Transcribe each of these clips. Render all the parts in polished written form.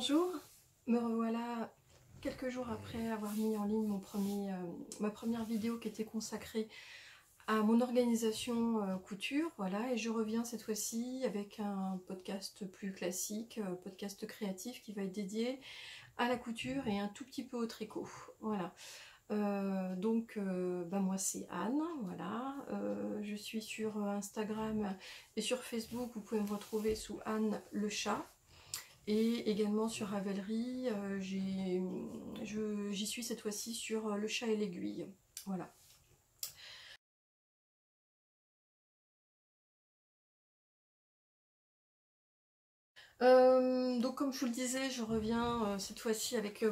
Bonjour, me revoilà quelques jours après avoir mis en ligne ma première vidéo qui était consacrée à mon organisation couture, voilà, et je reviens cette fois-ci avec un podcast plus classique, podcast créatif qui va être dédié à la couture et un tout petit peu au tricot, voilà. Moi c'est Anne, voilà, je suis sur Instagram et sur Facebook, vous pouvez me retrouver sous Anne le chat. Et également sur Ravelry, j'y suis cette fois-ci sur le chat et l'aiguille. Voilà. Donc comme je vous le disais, je reviens cette fois-ci avec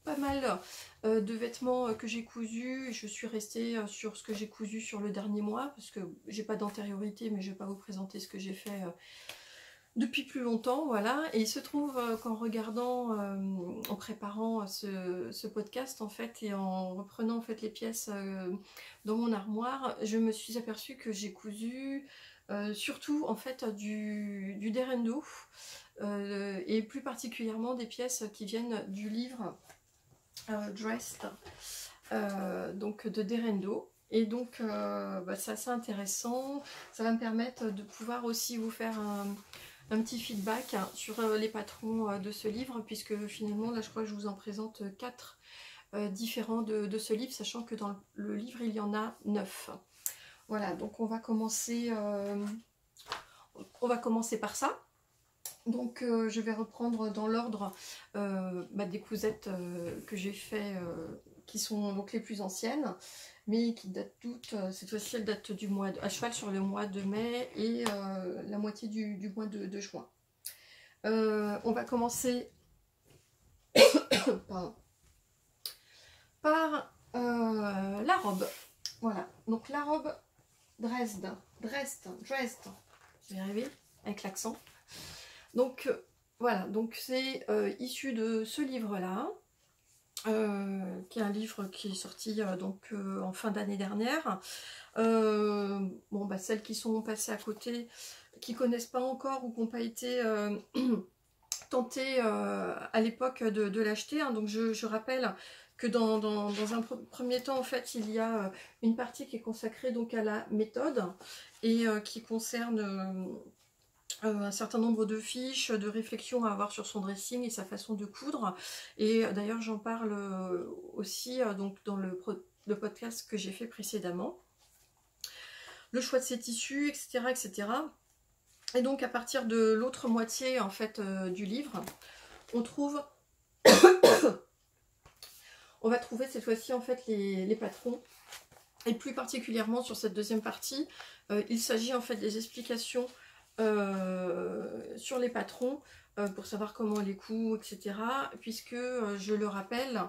pas mal de vêtements que j'ai cousus. Et je suis restée sur ce que j'ai cousu sur le dernier mois, parce que j'ai pas d'antériorité, mais je vais pas vous présenter ce que j'ai fait depuis plus longtemps, voilà. Et il se trouve qu'en regardant, en préparant ce podcast en fait, et en reprenant en fait les pièces dans mon armoire, je me suis aperçue que j'ai cousu surtout en fait du Derendo, et plus particulièrement des pièces qui viennent du livre Dressed, donc de Derendo. Et donc c'est assez intéressant, ça va me permettre de pouvoir aussi vous faire un petit feedback sur les patrons de ce livre, puisque finalement là je crois que je vous en présente 4 différents de ce livre, sachant que dans le livre il y en a 9. Voilà, donc on va commencer par ça. Donc je vais reprendre dans l'ordre des cousettes que j'ai fait, qui sont donc les plus anciennes, mais qui datent toutes, cette fois-ci elles datent du mois à cheval sur le mois de mai et la moitié du mois de juin. On va commencer par la robe. Voilà, donc la robe Dresde, je vais y arriver avec l'accent. Donc voilà, donc c'est issu de ce livre-là, qui est un livre qui est sorti en fin d'année dernière. Celles qui sont passées à côté, qui connaissent pas encore ou qui n'ont pas été tentées à l'époque de l'acheter, hein. Donc je rappelle que dans un premier temps, en fait, il y a une partie qui est consacrée donc à la méthode et qui concerne un certain nombre de fiches, de réflexions à avoir sur son dressing et sa façon de coudre. Et d'ailleurs, j'en parle aussi donc dans le podcast que j'ai fait précédemment. Le choix de ses tissus, etc., etc. Et donc, à partir de l'autre moitié en fait du livre, on trouve, on va trouver cette fois-ci en fait les patrons. Et plus particulièrement sur cette deuxième partie, il s'agit en fait des explications sur les patrons pour savoir comment on les coud, etc. Puisque, je le rappelle,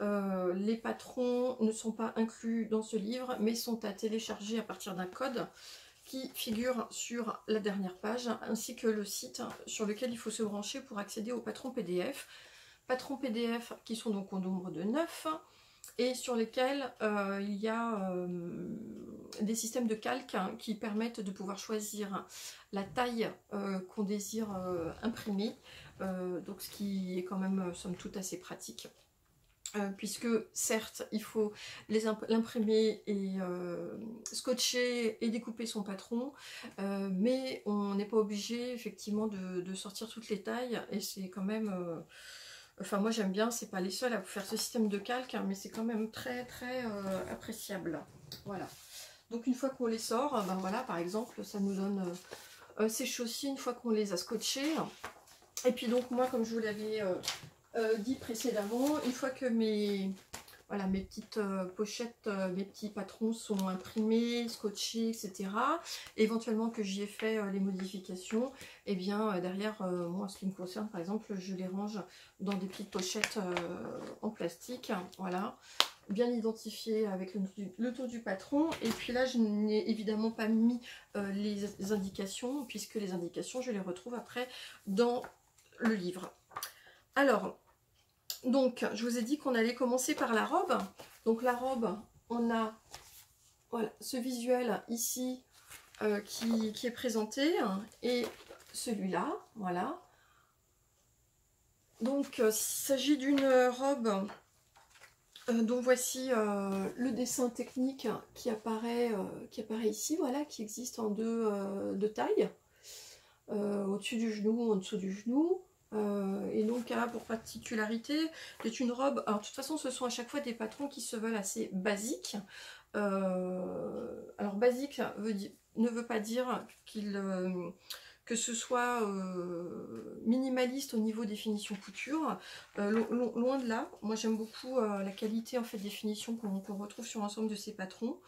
les patrons ne sont pas inclus dans ce livre, mais sont à télécharger à partir d'un code qui figure sur la dernière page, ainsi que le site sur lequel il faut se brancher pour accéder aux patrons PDF. Patrons PDF qui sont donc au nombre de 9, et sur lesquels il y a des systèmes de calque qui permettent de pouvoir choisir la taille qu'on désire imprimer, donc ce qui est quand même somme toute assez pratique. Puisque certes il faut l'imprimer et scotcher et découper son patron, mais on n'est pas obligé effectivement de sortir toutes les tailles, et c'est quand même enfin moi j'aime bien, c'est pas les seuls à faire ce système de calque, hein, mais c'est quand même très très appréciable. Voilà, donc une fois qu'on les sort, voilà, par exemple ça nous donne ces choses-ci une fois qu'on les a scotchées. Et puis donc moi, comme je vous l'avais dit précédemment, une fois que mes petites pochettes, mes petits patrons sont imprimés, scotchés, etc., éventuellement que j'y ai fait les modifications, et bien derrière, moi en ce qui me concerne par exemple, je les range dans des petites pochettes en plastique, voilà, bien identifié avec le tour du patron. Et puis là je n'ai évidemment pas mis les indications, puisque les indications je les retrouve après dans le livre. Alors donc je vous ai dit qu'on allait commencer par la robe. Donc la robe, on a voilà, ce visuel ici qui est présenté, et celui-là, voilà. Donc il s'agit d'une robe dont voici le dessin technique qui apparaît ici, voilà, qui existe en deux tailles, au-dessus du genou, en dessous du genou. Et donc a pour particularité d'être une robe, alors de toute façon ce sont à chaque fois des patrons qui se veulent assez basiques. Alors basique ne veut pas dire que ce soit minimaliste au niveau des finitions couture, loin de là. Moi j'aime beaucoup la qualité en fait des finitions qu'on retrouve sur l'ensemble de ces patrons.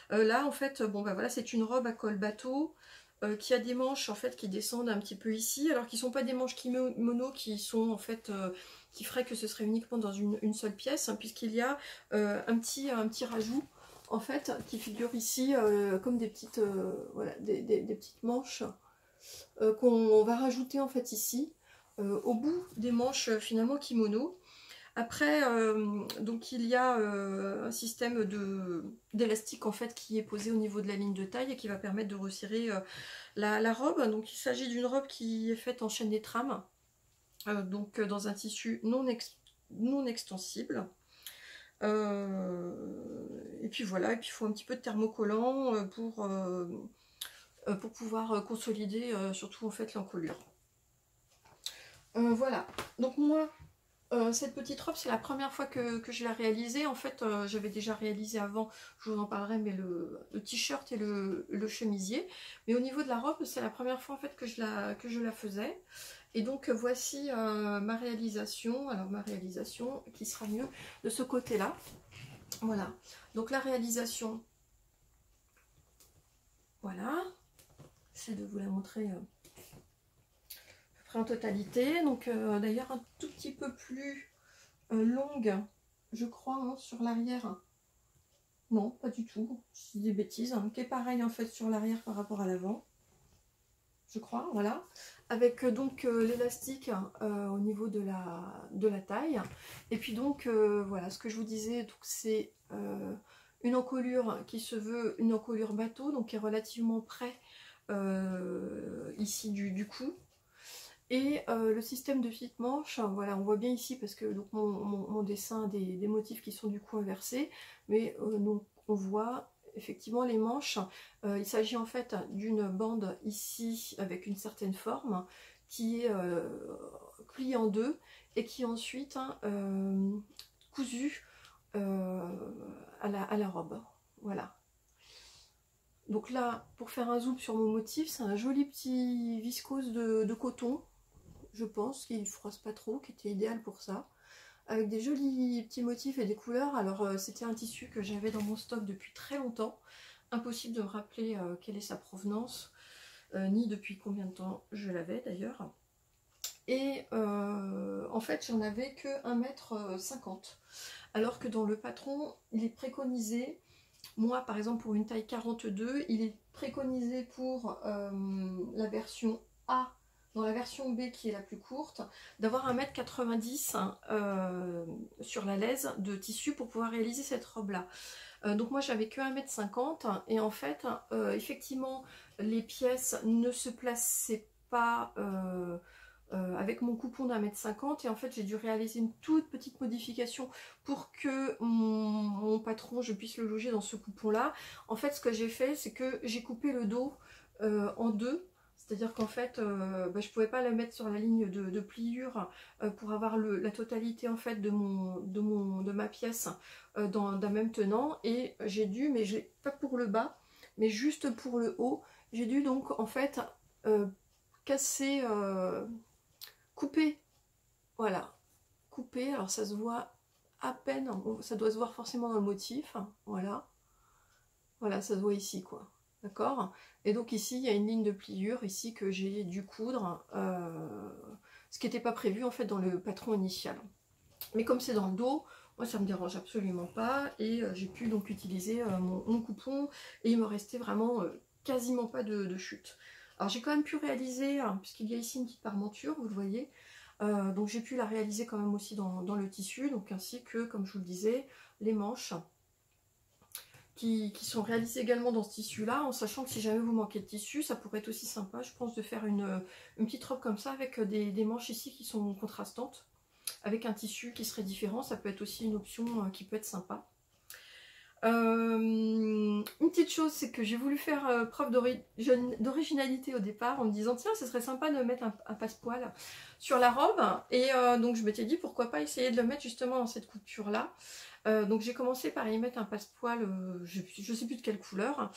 Là en fait, bon bah voilà, c'est une robe à col bateau qui a des manches en fait qui descendent un petit peu ici, alors qui sont pas des manches kimono, qui sont en fait qui ferait que ce serait uniquement dans une seule pièce, hein, puisqu'il y a un petit rajout en fait qui figure ici comme des petites voilà, des petites manches qu'on va rajouter en fait ici au bout des manches finalement kimono. Après, donc il y a un système d'élastique en fait qui est posé au niveau de la ligne de taille et qui va permettre de resserrer la robe. Donc il s'agit d'une robe qui est faite en chaîne des trames, donc dans un tissu non extensible. Et puis voilà, et puis il faut un petit peu de thermocollant pour pouvoir consolider surtout en fait l'encolure. Voilà, donc moi cette petite robe, c'est la première fois que je l'ai réalisée. En fait, j'avais déjà réalisé avant, je vous en parlerai, mais le t-shirt et le chemisier. Mais au niveau de la robe, c'est la première fois en fait que je la faisais. Et donc voici ma réalisation. Alors ma réalisation qui sera mieux de ce côté-là. Voilà. Donc la réalisation, voilà. J'essaie de vous la montrer en totalité. Donc d'ailleurs un tout petit peu plus longue, je crois, hein, sur l'arrière. Non, pas du tout, c'est des bêtises, hein, qui est pareil en fait sur l'arrière par rapport à l'avant, je crois, voilà. Avec donc l'élastique au niveau de la taille. Et puis donc voilà, ce que je vous disais, c'est une encolure qui se veut une encolure bateau, donc qui est relativement près ici du cou. Et le système de petite manche, voilà, on voit bien ici parce que donc, mon dessin a des motifs qui sont du coup inversés, mais donc, on voit effectivement les manches. Il s'agit en fait d'une bande ici avec une certaine forme qui est pliée en deux et qui est ensuite cousue à la robe. Voilà. Donc là, pour faire un zoom sur mon motif, c'est un joli petit viscose de coton, je pense, qu'il ne froisse pas trop, qui était idéal pour ça, avec des jolis petits motifs et des couleurs. Alors c'était un tissu que j'avais dans mon stock depuis très longtemps, impossible de me rappeler quelle est sa provenance, ni depuis combien de temps je l'avais d'ailleurs. Et en fait j'en avais que 1,50 m, alors que dans le patron il est préconisé, moi par exemple pour une taille 42, il est préconisé pour la version A, dans la version B qui est la plus courte, d'avoir 1,90 m sur la laise de tissu pour pouvoir réaliser cette robe là. Donc moi j'avais que 1,50 m et en fait effectivement les pièces ne se plaçaient pas avec mon coupon d'1,50 m et en fait j'ai dû réaliser une toute petite modification pour que mon patron, je puisse le loger dans ce coupon là. En fait ce que j'ai fait, c'est que j'ai coupé le dos en deux. C'est-à-dire qu'en fait, je pouvais pas la mettre sur la ligne de pliure pour avoir la totalité en fait de ma pièce d'un même tenant. Et j'ai dû, mais pas pour le bas, mais juste pour le haut, j'ai dû donc en fait casser, couper, voilà, couper. Alors ça se voit à peine, ça doit se voir forcément dans le motif, voilà, voilà, ça se voit ici quoi. D'accord. Et donc ici, il y a une ligne de pliure ici que j'ai dû coudre, ce qui n'était pas prévu en fait dans le patron initial. Mais comme c'est dans le dos, moi ça me dérange absolument pas. Et j'ai pu donc utiliser mon coupon. Et il me restait vraiment quasiment pas de chute. Alors j'ai quand même pu réaliser, puisqu'il y a ici une petite parmenture, vous le voyez. Donc j'ai pu la réaliser quand même aussi dans le tissu. Donc ainsi que, comme je vous le disais, les manches. Qui sont réalisées également dans ce tissu là, en sachant que si jamais vous manquez de tissu, ça pourrait être aussi sympa je pense de faire une petite robe comme ça avec des manches ici qui sont contrastantes, avec un tissu qui serait différent. Ça peut être aussi une option qui peut être sympa. Une petite chose, c'est que j'ai voulu faire preuve d'originalité au départ en me disant tiens, ce serait sympa de mettre un passepoil sur la robe, et donc je m'étais dit pourquoi pas essayer de le mettre justement dans cette couture là. Donc j'ai commencé par y mettre un passepoil, je sais plus de quelle couleur,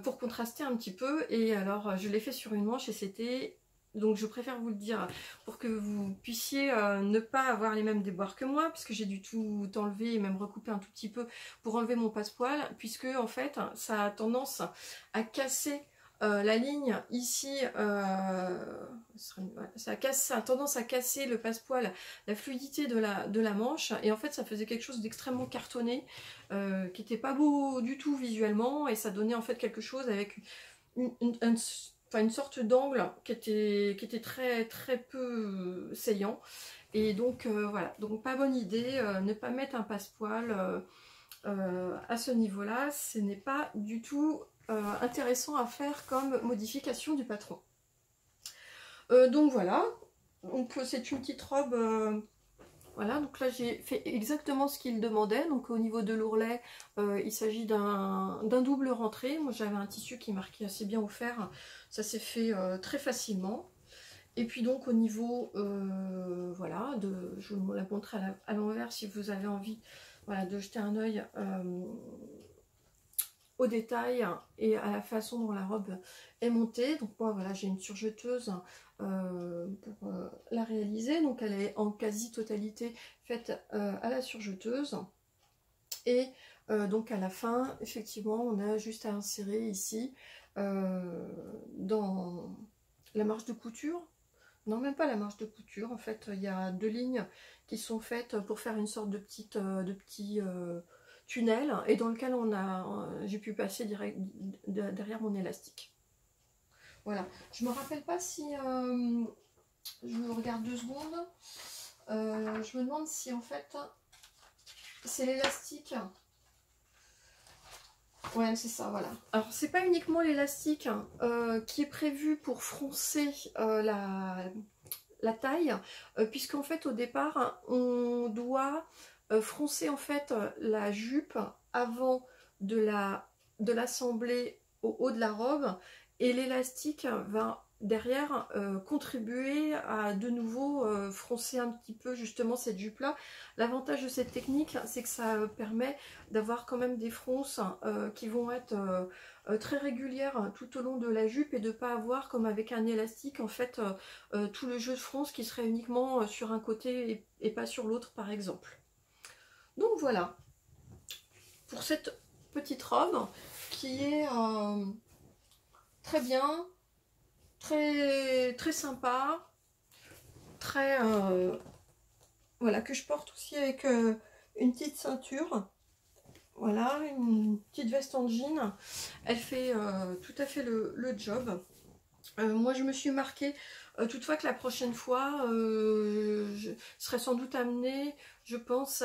pour contraster un petit peu, et alors je l'ai fait sur une manche et c'était... Donc je préfère vous le dire pour que vous puissiez ne pas avoir les mêmes déboires que moi, puisque j'ai dû tout enlever et même recouper un tout petit peu pour enlever mon passepoil, puisque en fait ça a tendance à casser la ligne ici, ça a tendance à casser le passepoil, la fluidité de la manche, et en fait ça faisait quelque chose d'extrêmement cartonné, qui n'était pas beau du tout visuellement, et ça donnait en fait quelque chose avec une sorte d'angle qui était très très peu saillant, et donc voilà, donc pas bonne idée, ne pas mettre un passepoil à ce niveau là, ce n'est pas du tout intéressant à faire comme modification du patron. Donc voilà, donc c'est une petite robe, voilà, donc là j'ai fait exactement ce qu'il demandait. Donc au niveau de l'ourlet, il s'agit d'un double rentré. Moi j'avais un tissu qui marquait assez bien au fer, ça s'est fait très facilement. Et puis donc au niveau, voilà, je vous la montre à l'envers si vous avez envie, voilà, de jeter un œil au détail et à la façon dont la robe est montée. Donc moi voilà, j'ai une surjeteuse pour la réaliser, donc elle est en quasi-totalité faite à la surjeteuse, et donc à la fin effectivement on a juste à insérer ici dans la marge de couture, non même pas la marge de couture, en fait il y a deux lignes qui sont faites pour faire une sorte de petit tunnel, et dans lequel j'ai pu passer direct derrière mon élastique. Voilà, je me rappelle pas si je regarde 2 secondes, je me demande si en fait c'est l'élastique. Ouais, c'est ça, voilà. Alors c'est pas uniquement l'élastique qui est prévu pour froncer la taille, puisqu'en fait au départ on doit froncer en fait la jupe avant de l'assembler au haut de la robe, et l'élastique va derrière contribuer à de nouveau froncer un petit peu justement cette jupe là. L'avantage de cette technique, c'est que ça permet d'avoir quand même des fronces qui vont être très régulières tout au long de la jupe, et de ne pas avoir comme avec un élastique en fait tout le jeu de fronce qui serait uniquement sur un côté et pas sur l'autre par exemple. Donc voilà pour cette petite robe qui est très bien, très très sympa, très voilà, que je porte aussi avec une petite ceinture. Voilà, une petite veste en jean, elle fait tout à fait le job. Moi je me suis marqué toutefois que la prochaine fois je serais sans doute amenée, je pense,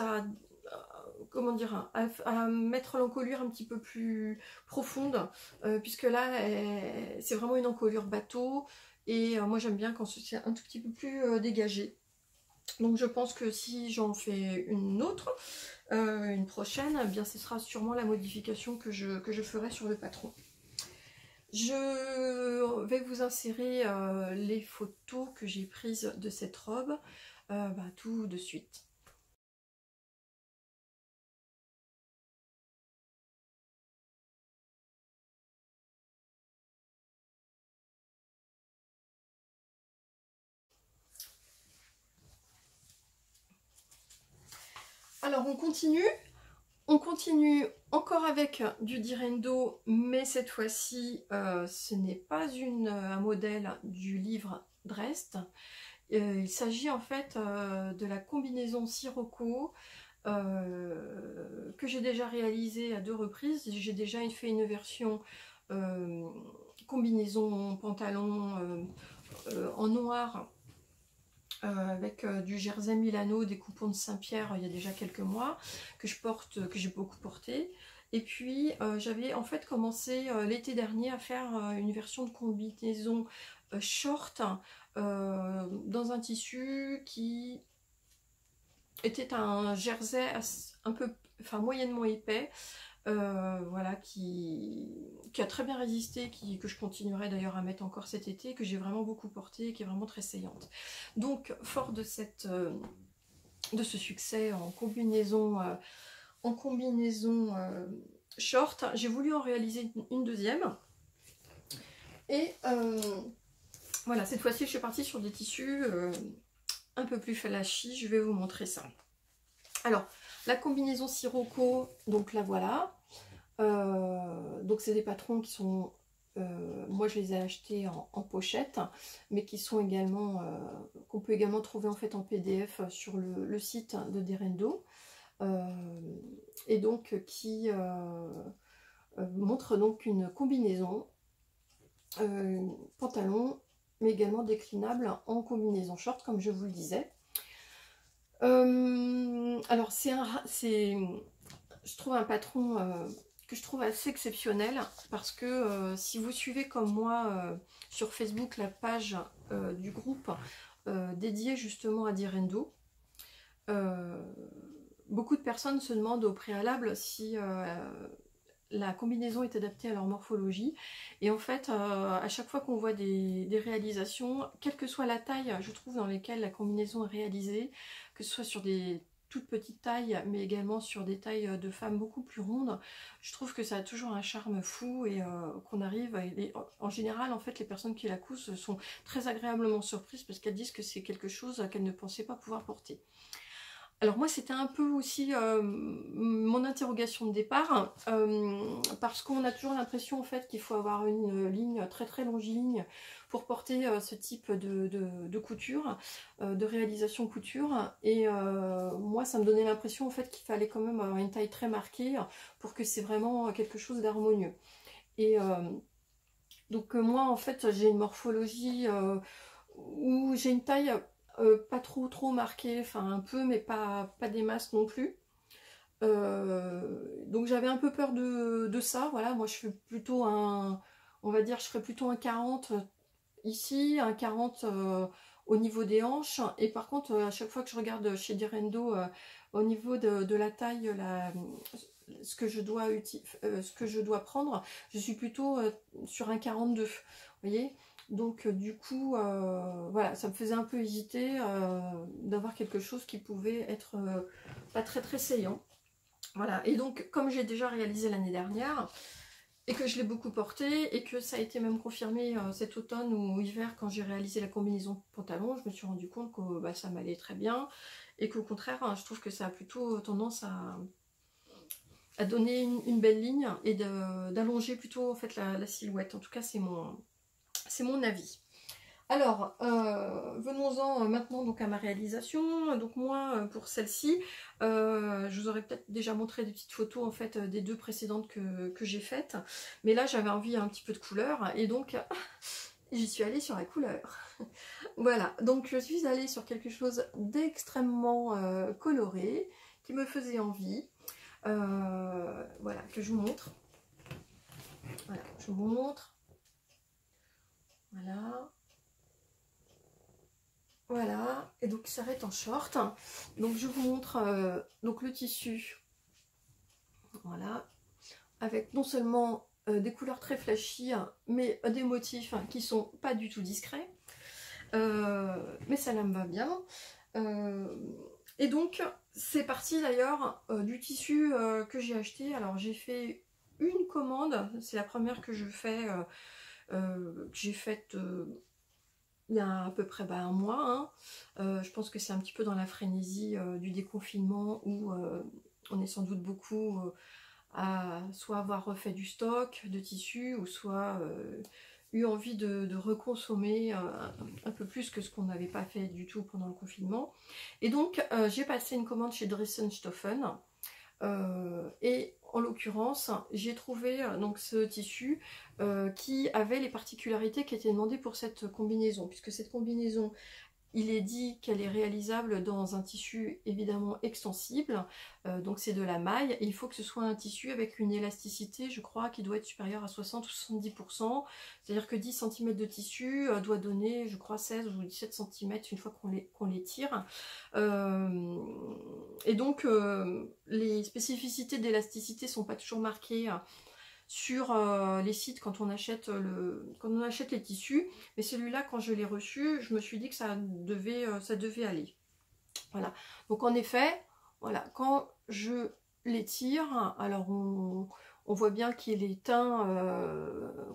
comment dire, à mettre l'encolure un petit peu plus profonde, puisque là c'est vraiment une encolure bateau, et moi j'aime bien quand c'est un tout petit peu plus dégagé. Donc je pense que si j'en fais une autre, une prochaine, eh bien ce sera sûrement la modification que je ferai sur le patron. Je vais vous insérer les photos que j'ai prises de cette robe tout de suite. Alors on continue encore avec du Direndo, mais cette fois-ci ce n'est pas un modèle du livre Dresde. Il s'agit en fait de la combinaison Sirocco que j'ai déjà réalisée à 2 reprises. J'ai déjà fait une version combinaison pantalon en noir, avec du jersey Milano, des coupons de Saint-Pierre il y a déjà quelques mois, que j'ai beaucoup porté. Et puis j'avais en fait commencé l'été dernier à faire une version de combinaison short dans un tissu qui était un jersey un peu, enfin moyennement épais, voilà, qui a très bien résisté, que je continuerai d'ailleurs à mettre encore cet été, que j'ai vraiment beaucoup porté, qui est vraiment très saillante. Donc, fort de de ce succès en combinaison short, j'ai voulu en réaliser une deuxième. Et voilà, cette fois-ci, je suis partie sur des tissus un peu plus flashy. Je vais vous montrer ça. Alors, la combinaison Sirocco, donc la voilà. Donc c'est des patrons qui sont, moi je les ai achetés en pochette, mais qui sont également, qu'on peut également trouver en fait en PDF sur le site de Derendo, et donc qui montre donc une combinaison pantalon, mais également déclinable en combinaison short, comme je vous le disais. Alors je trouve un patron que je trouve assez exceptionnel, parce que si vous suivez comme moi sur Facebook la page du groupe dédié justement à Derendo, beaucoup de personnes se demandent au préalable si la combinaison est adaptée à leur morphologie. Et en fait, à chaque fois qu'on voit des réalisations, quelle que soit la taille, je trouve, dans lesquelles la combinaison est réalisée, que ce soit sur des toutes petites tailles, mais également sur des tailles de femmes beaucoup plus rondes, je trouve que ça a toujours un charme fou, et qu'on arrive, en général, en fait, les personnes qui la cousent sont très agréablement surprises, parce qu'elles disent que c'est quelque chose qu'elles ne pensaient pas pouvoir porter. Alors moi, c'était un peu aussi mon interrogation de départ, parce qu'on a toujours l'impression en fait qu'il faut avoir une ligne très très longiligne pour porter ce type de couture, de réalisation couture, et moi ça me donnait l'impression en fait qu'il fallait quand même avoir une taille très marquée pour que c'est vraiment quelque chose d'harmonieux. Et donc moi en fait j'ai une morphologie où j'ai une taille pas trop marquée, enfin un peu, mais pas des masses non plus. Donc j'avais un peu peur de ça. Voilà, moi je fais plutôt on va dire, je ferais plutôt un 40 ici, un 40 au niveau des hanches. Et par contre, à chaque fois que je regarde chez Derendo, au niveau de la taille, ce que je dois prendre, je suis plutôt sur un 42. Vous voyez, donc du coup, voilà, ça me faisait un peu hésiter d'avoir quelque chose qui pouvait être pas très très saillant. Voilà, et donc comme j'ai déjà réalisé l'année dernière, et que je l'ai beaucoup porté, et que ça a été même confirmé cet automne ou hiver quand j'ai réalisé la combinaison pantalon, je me suis rendu compte que bah, ça m'allait très bien, et qu'au contraire, hein, je trouve que ça a plutôt tendance à donner une belle ligne, et d'allonger plutôt en fait la silhouette. En tout cas, c'est mon avis. Alors, venons-en maintenant donc à ma réalisation. Donc moi, pour celle-ci, je vous aurais peut-être déjà montré des petites photos en fait des deux précédentes que j'ai faites. Mais là, j'avais envie un petit peu de couleur, et donc j'y suis allée sur la couleur. Voilà, donc je suis allée sur quelque chose d'extrêmement coloré, qui me faisait envie. Voilà, que je vous montre. Voilà, je vous montre. Voilà. Voilà, et donc ça va être en short. Donc je vous montre donc le tissu. Voilà, avec non seulement des couleurs très flashy, mais des motifs qui sont pas du tout discrets. Mais ça me va bien. Et donc c'est parti d'ailleurs du tissu que j'ai acheté. Alors j'ai fait une commande, c'est la première que je fais, que j'ai faite il y a à peu près un mois. Hein. Je pense que c'est un petit peu dans la frénésie du déconfinement, où on est sans doute beaucoup à soit avoir refait du stock de tissus, ou soit eu envie de reconsommer un peu plus que ce qu'on n'avait pas fait du tout pendant le confinement. Et donc j'ai passé une commande chez Dressenstoffen. Et en l'occurrence, j'ai trouvé donc ce tissu qui avait les particularités qui étaient demandées pour cette combinaison, puisque cette combinaison il est dit qu'elle est réalisable dans un tissu évidemment extensible, donc c'est de la maille, et il faut que ce soit un tissu avec une élasticité, je crois, qui doit être supérieure à 60 ou 70%, c'est-à-dire que 10 cm de tissu doit donner, je crois, 16 ou 17 cm une fois qu'on les tire. Et donc, les spécificités d'élasticité ne sont pas toujours marquées sur les sites quand on achète les tissus, mais celui-là, quand je l'ai reçu, je me suis dit que ça devait aller. Voilà. Donc en effet, voilà, quand je les tire, alors on voit bien qu'il est teint,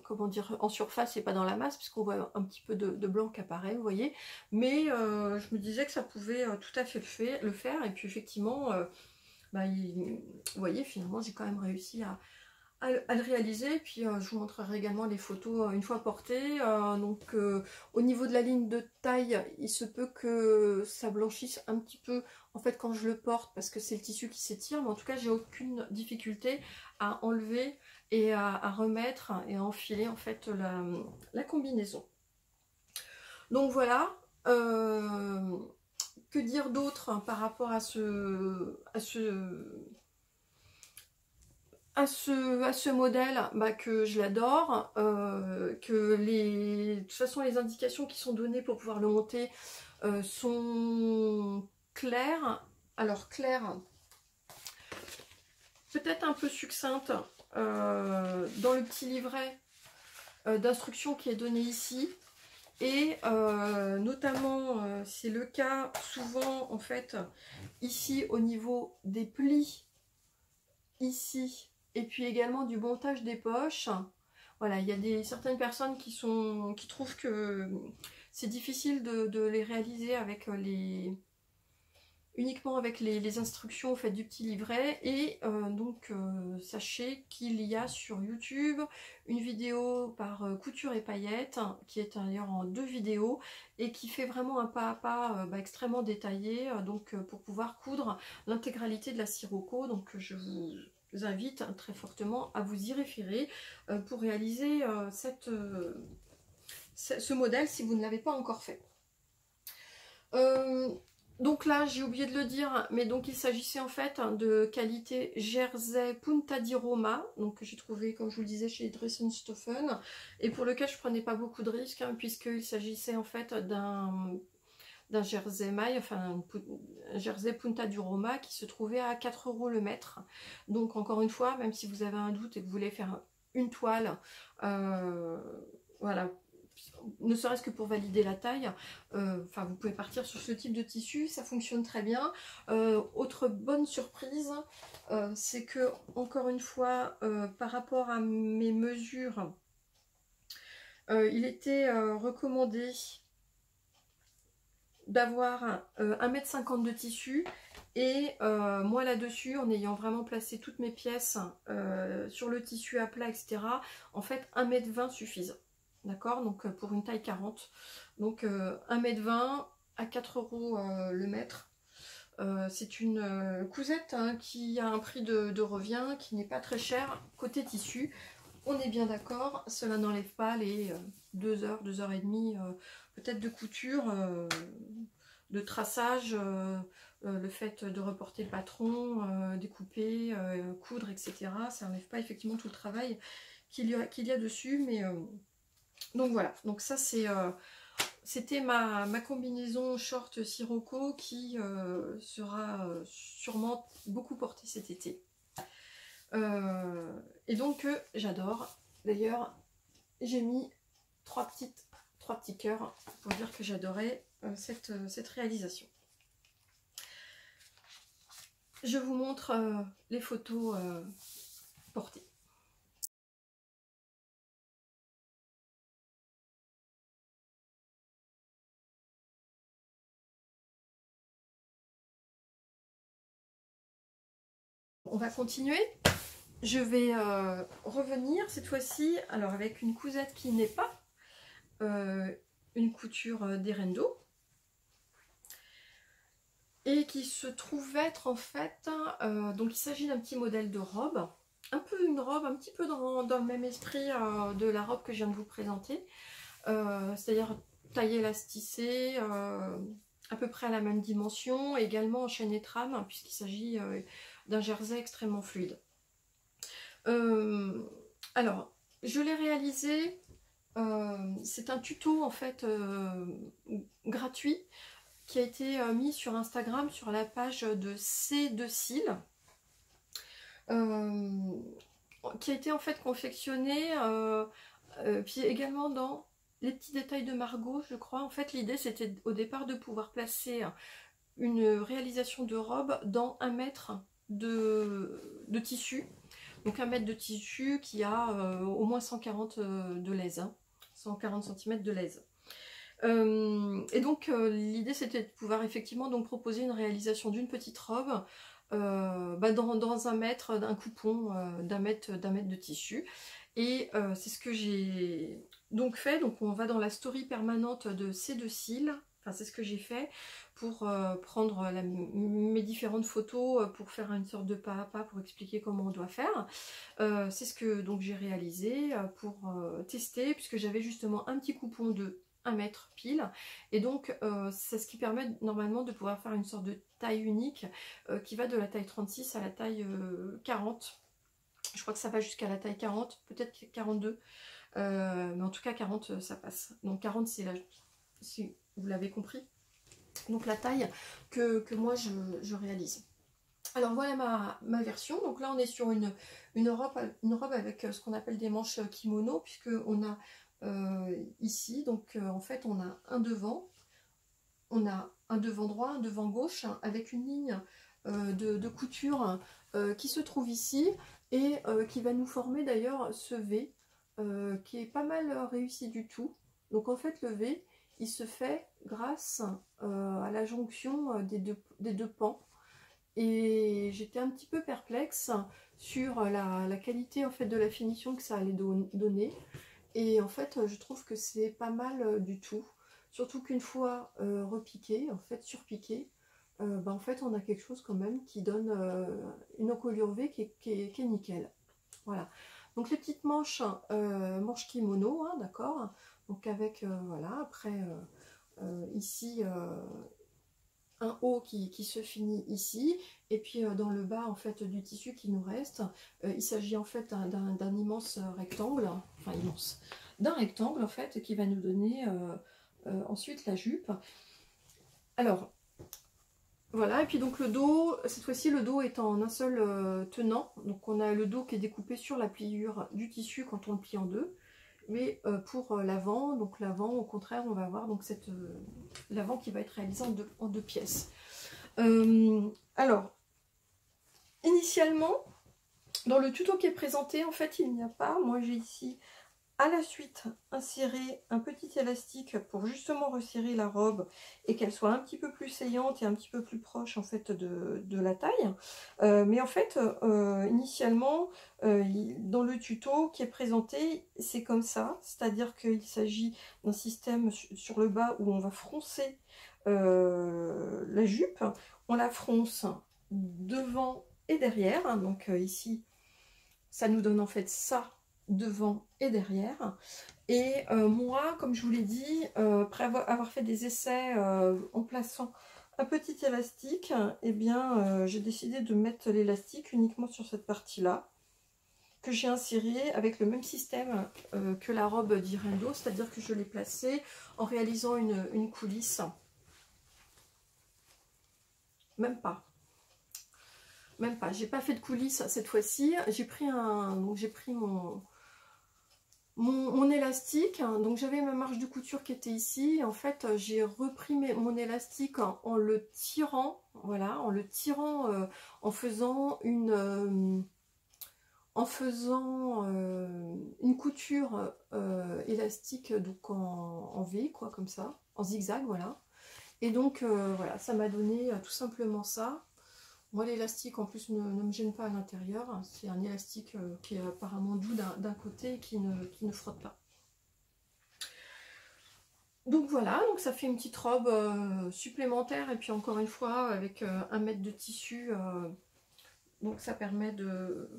comment dire, en surface et pas dans la masse, puisqu'on voit un petit peu de blanc qui apparaît, vous voyez. Mais je me disais que ça pouvait tout à fait le faire, et puis effectivement, bah, vous voyez, finalement, j'ai quand même réussi à le réaliser. Puis je vous montrerai également les photos une fois portées. Donc au niveau de la ligne de taille, il se peut que ça blanchisse un petit peu en fait quand je le porte, parce que c'est le tissu qui s'étire, mais en tout cas j'ai aucune difficulté à enlever et à remettre et à enfiler en fait la combinaison. Donc voilà. Que dire d'autre par rapport à ce modèle, bah, que je l'adore, que de toute façon les indications qui sont données pour pouvoir le monter sont claires. Alors claires, peut-être un peu succinctes dans le petit livret d'instructions qui est donné ici. Et notamment, c'est le cas souvent en fait ici au niveau des plis, ici, et puis également du montage des poches. Voilà, il y a certaines personnes qui trouvent que c'est difficile de les réaliser avec uniquement avec les instructions faites du petit livret. Et donc sachez qu'il y a sur YouTube une vidéo par Couture et Paillettes, qui est d'ailleurs en 2 vidéos et qui fait vraiment un pas à pas extrêmement détaillé, donc pour pouvoir coudre l'intégralité de la Sirocco. Donc je vous invite très fortement à vous y référer pour réaliser ce modèle si vous ne l'avez pas encore fait. Donc là, j'ai oublié de le dire, mais donc il s'agissait en fait de qualité Jersey Punta di Roma, donc que j'ai trouvé, comme je vous le disais, chez Dressenstoffen, et pour lequel je prenais pas beaucoup de risques, puisqu'il s'agissait en fait d'un jersey maille, enfin un jersey Punta di Roma qui se trouvait à 4 € le mètre. Donc encore une fois, même si vous avez un doute et que vous voulez faire une toile, voilà, ne serait-ce que pour valider la taille, enfin vous pouvez partir sur ce type de tissu, ça fonctionne très bien. Autre bonne surprise, c'est que encore une fois, par rapport à mes mesures, il était recommandé d'avoir 1,50 m de tissu, et moi là-dessus, en ayant vraiment placé toutes mes pièces sur le tissu à plat, etc., en fait 1,20 m suffisent. D'accord, donc pour une taille 40. Donc 1,20 m à 4 € le mètre. C'est une cousette qui a un prix de revient qui n'est pas très cher côté tissu. On est bien d'accord, cela n'enlève pas les 2 heures, 2 heures et demie peut-être de couture, de traçage, le fait de reporter le patron, découper, coudre, etc. Ça n'enlève pas effectivement tout le travail qu'il y a dessus, mais donc voilà, donc ça c'était ma combinaison short Sirocco qui sera sûrement beaucoup portée cet été. Et donc j'adore. D'ailleurs, j'ai mis 3 petits cœurs pour dire que j'adorais cette réalisation. Je vous montre les photos portées. On va continuer. Je vais revenir cette fois-ci, alors avec une cousette qui n'est pas une couture d'Erendo, et qui se trouve être en fait, donc il s'agit d'un petit modèle de robe, une robe un petit peu dans le même esprit de la robe que je viens de vous présenter, c'est-à-dire taille élasticée, à peu près à la même dimension, également en chaîne et trame, puisqu'il s'agit d'un jersey extrêmement fluide. Alors, je l'ai réalisé, c'est un tuto en fait gratuit qui a été mis sur Instagram sur la page de C2Cils, qui a été en fait confectionné, puis également dans les petits détails de Margot, je crois. En fait, l'idée c'était au départ de pouvoir placer une réalisation de robe dans 1 mètre de tissu. Donc 1 mètre de tissu qui a au moins 140 de laise, hein, 140 cm de laise. Et donc l'idée c'était de pouvoir effectivement donc proposer une réalisation d'une petite robe dans 1 mètre, d'un coupon d'1 mètre de tissu. Et c'est ce que j'ai donc fait. Donc on va dans la story permanente de C2Cils. Enfin, c'est ce que j'ai fait pour prendre mes différentes photos, pour faire une sorte de pas à pas pour expliquer comment on doit faire. C'est ce que donc j'ai réalisé pour tester, puisque j'avais justement un petit coupon de 1 mètre pile. Et donc c'est ce qui permet normalement de pouvoir faire une sorte de taille unique qui va de la taille 36 à la taille 40. Je crois que ça va jusqu'à la taille 40, peut-être 42. Mais en tout cas 40 ça passe. Donc 40 c'est la... si vous l'avez compris. Donc la taille que moi je réalise. Alors voilà ma version. Donc là on est sur une robe avec ce qu'on appelle des manches kimono, puisque on a ici, donc en fait on a un devant droit, un devant gauche, avec une ligne de couture qui se trouve ici et qui va nous former d'ailleurs ce V qui est pas mal réussi du tout. Donc en fait le V il se fait grâce à la jonction des deux pans, et j'étais un petit peu perplexe sur la qualité en fait de la finition que ça allait donner. Et en fait je trouve que c'est pas mal du tout, surtout qu'une fois repiqué, en fait surpiqué, en fait on a quelque chose quand même qui donne une encolure V qui est nickel. Voilà, donc les petites manches kimono, hein, d'accord, donc avec voilà, après ici un haut qui se finit ici, et puis dans le bas en fait du tissu qui nous reste, il s'agit en fait d'un immense rectangle, enfin immense, d'un rectangle en fait qui va nous donner ensuite la jupe. Alors voilà, et puis donc le dos, cette fois-ci le dos est en un seul tenant, donc on a le dos qui est découpé sur la pliure du tissu quand on le plie en deux. Mais pour l'avant, donc l'avant au contraire on va avoir donc l'avant qui va être réalisé en deux pièces. Alors initialement dans le tuto qui est présenté, en fait il n'y a pas, moi j'ai ici à la suite inséré un petit élastique pour justement resserrer la robe et qu'elle soit un petit peu plus saillante et un petit peu plus proche en fait de la taille. Mais en fait initialement dans le tuto qui est présenté c'est comme ça, c'est-à-dire qu'il s'agit d'un système sur le bas où on va froncer la jupe, on la fronce devant et derrière, hein, donc ici ça nous donne en fait ça devant et derrière. Et moi, comme je vous l'ai dit, après avoir fait des essais en plaçant un petit élastique, eh bien j'ai décidé de mettre l'élastique uniquement sur cette partie-là, que j'ai inséré avec le même système que la robe d'Irendo, c'est-à-dire que je l'ai placée en réalisant une coulisse. Même pas. Même pas, j'ai pas fait de coulisses cette fois-ci. J'ai pris mon élastique, donc j'avais ma marge de couture qui était ici, et en fait j'ai repris mon élastique en le tirant, voilà, en faisant une couture élastique donc en V, quoi, comme ça, en zigzag, voilà. Et donc voilà, ça m'a donné tout simplement ça. Moi l'élastique en plus ne me gêne pas à l'intérieur, c'est un élastique qui est apparemment doux d'un côté et qui ne frotte pas. Donc voilà, donc ça fait une petite robe supplémentaire, et puis encore une fois avec 1 mètre de tissu, donc ça permet de...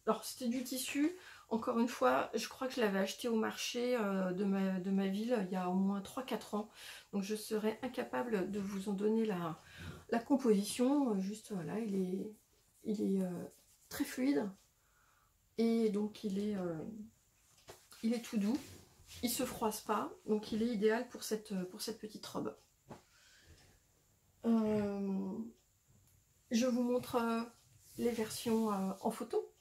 Alors c'était du tissu Encore une fois, je crois que je l'avais acheté au marché de ma ville il y a au moins 3-4 ans. Donc je serais incapable de vous en donner la composition. Juste voilà, il est très fluide. Et donc il est tout doux. Il se froisse pas. Donc il est idéal pour cette petite robe. Je vous montre les versions en photo.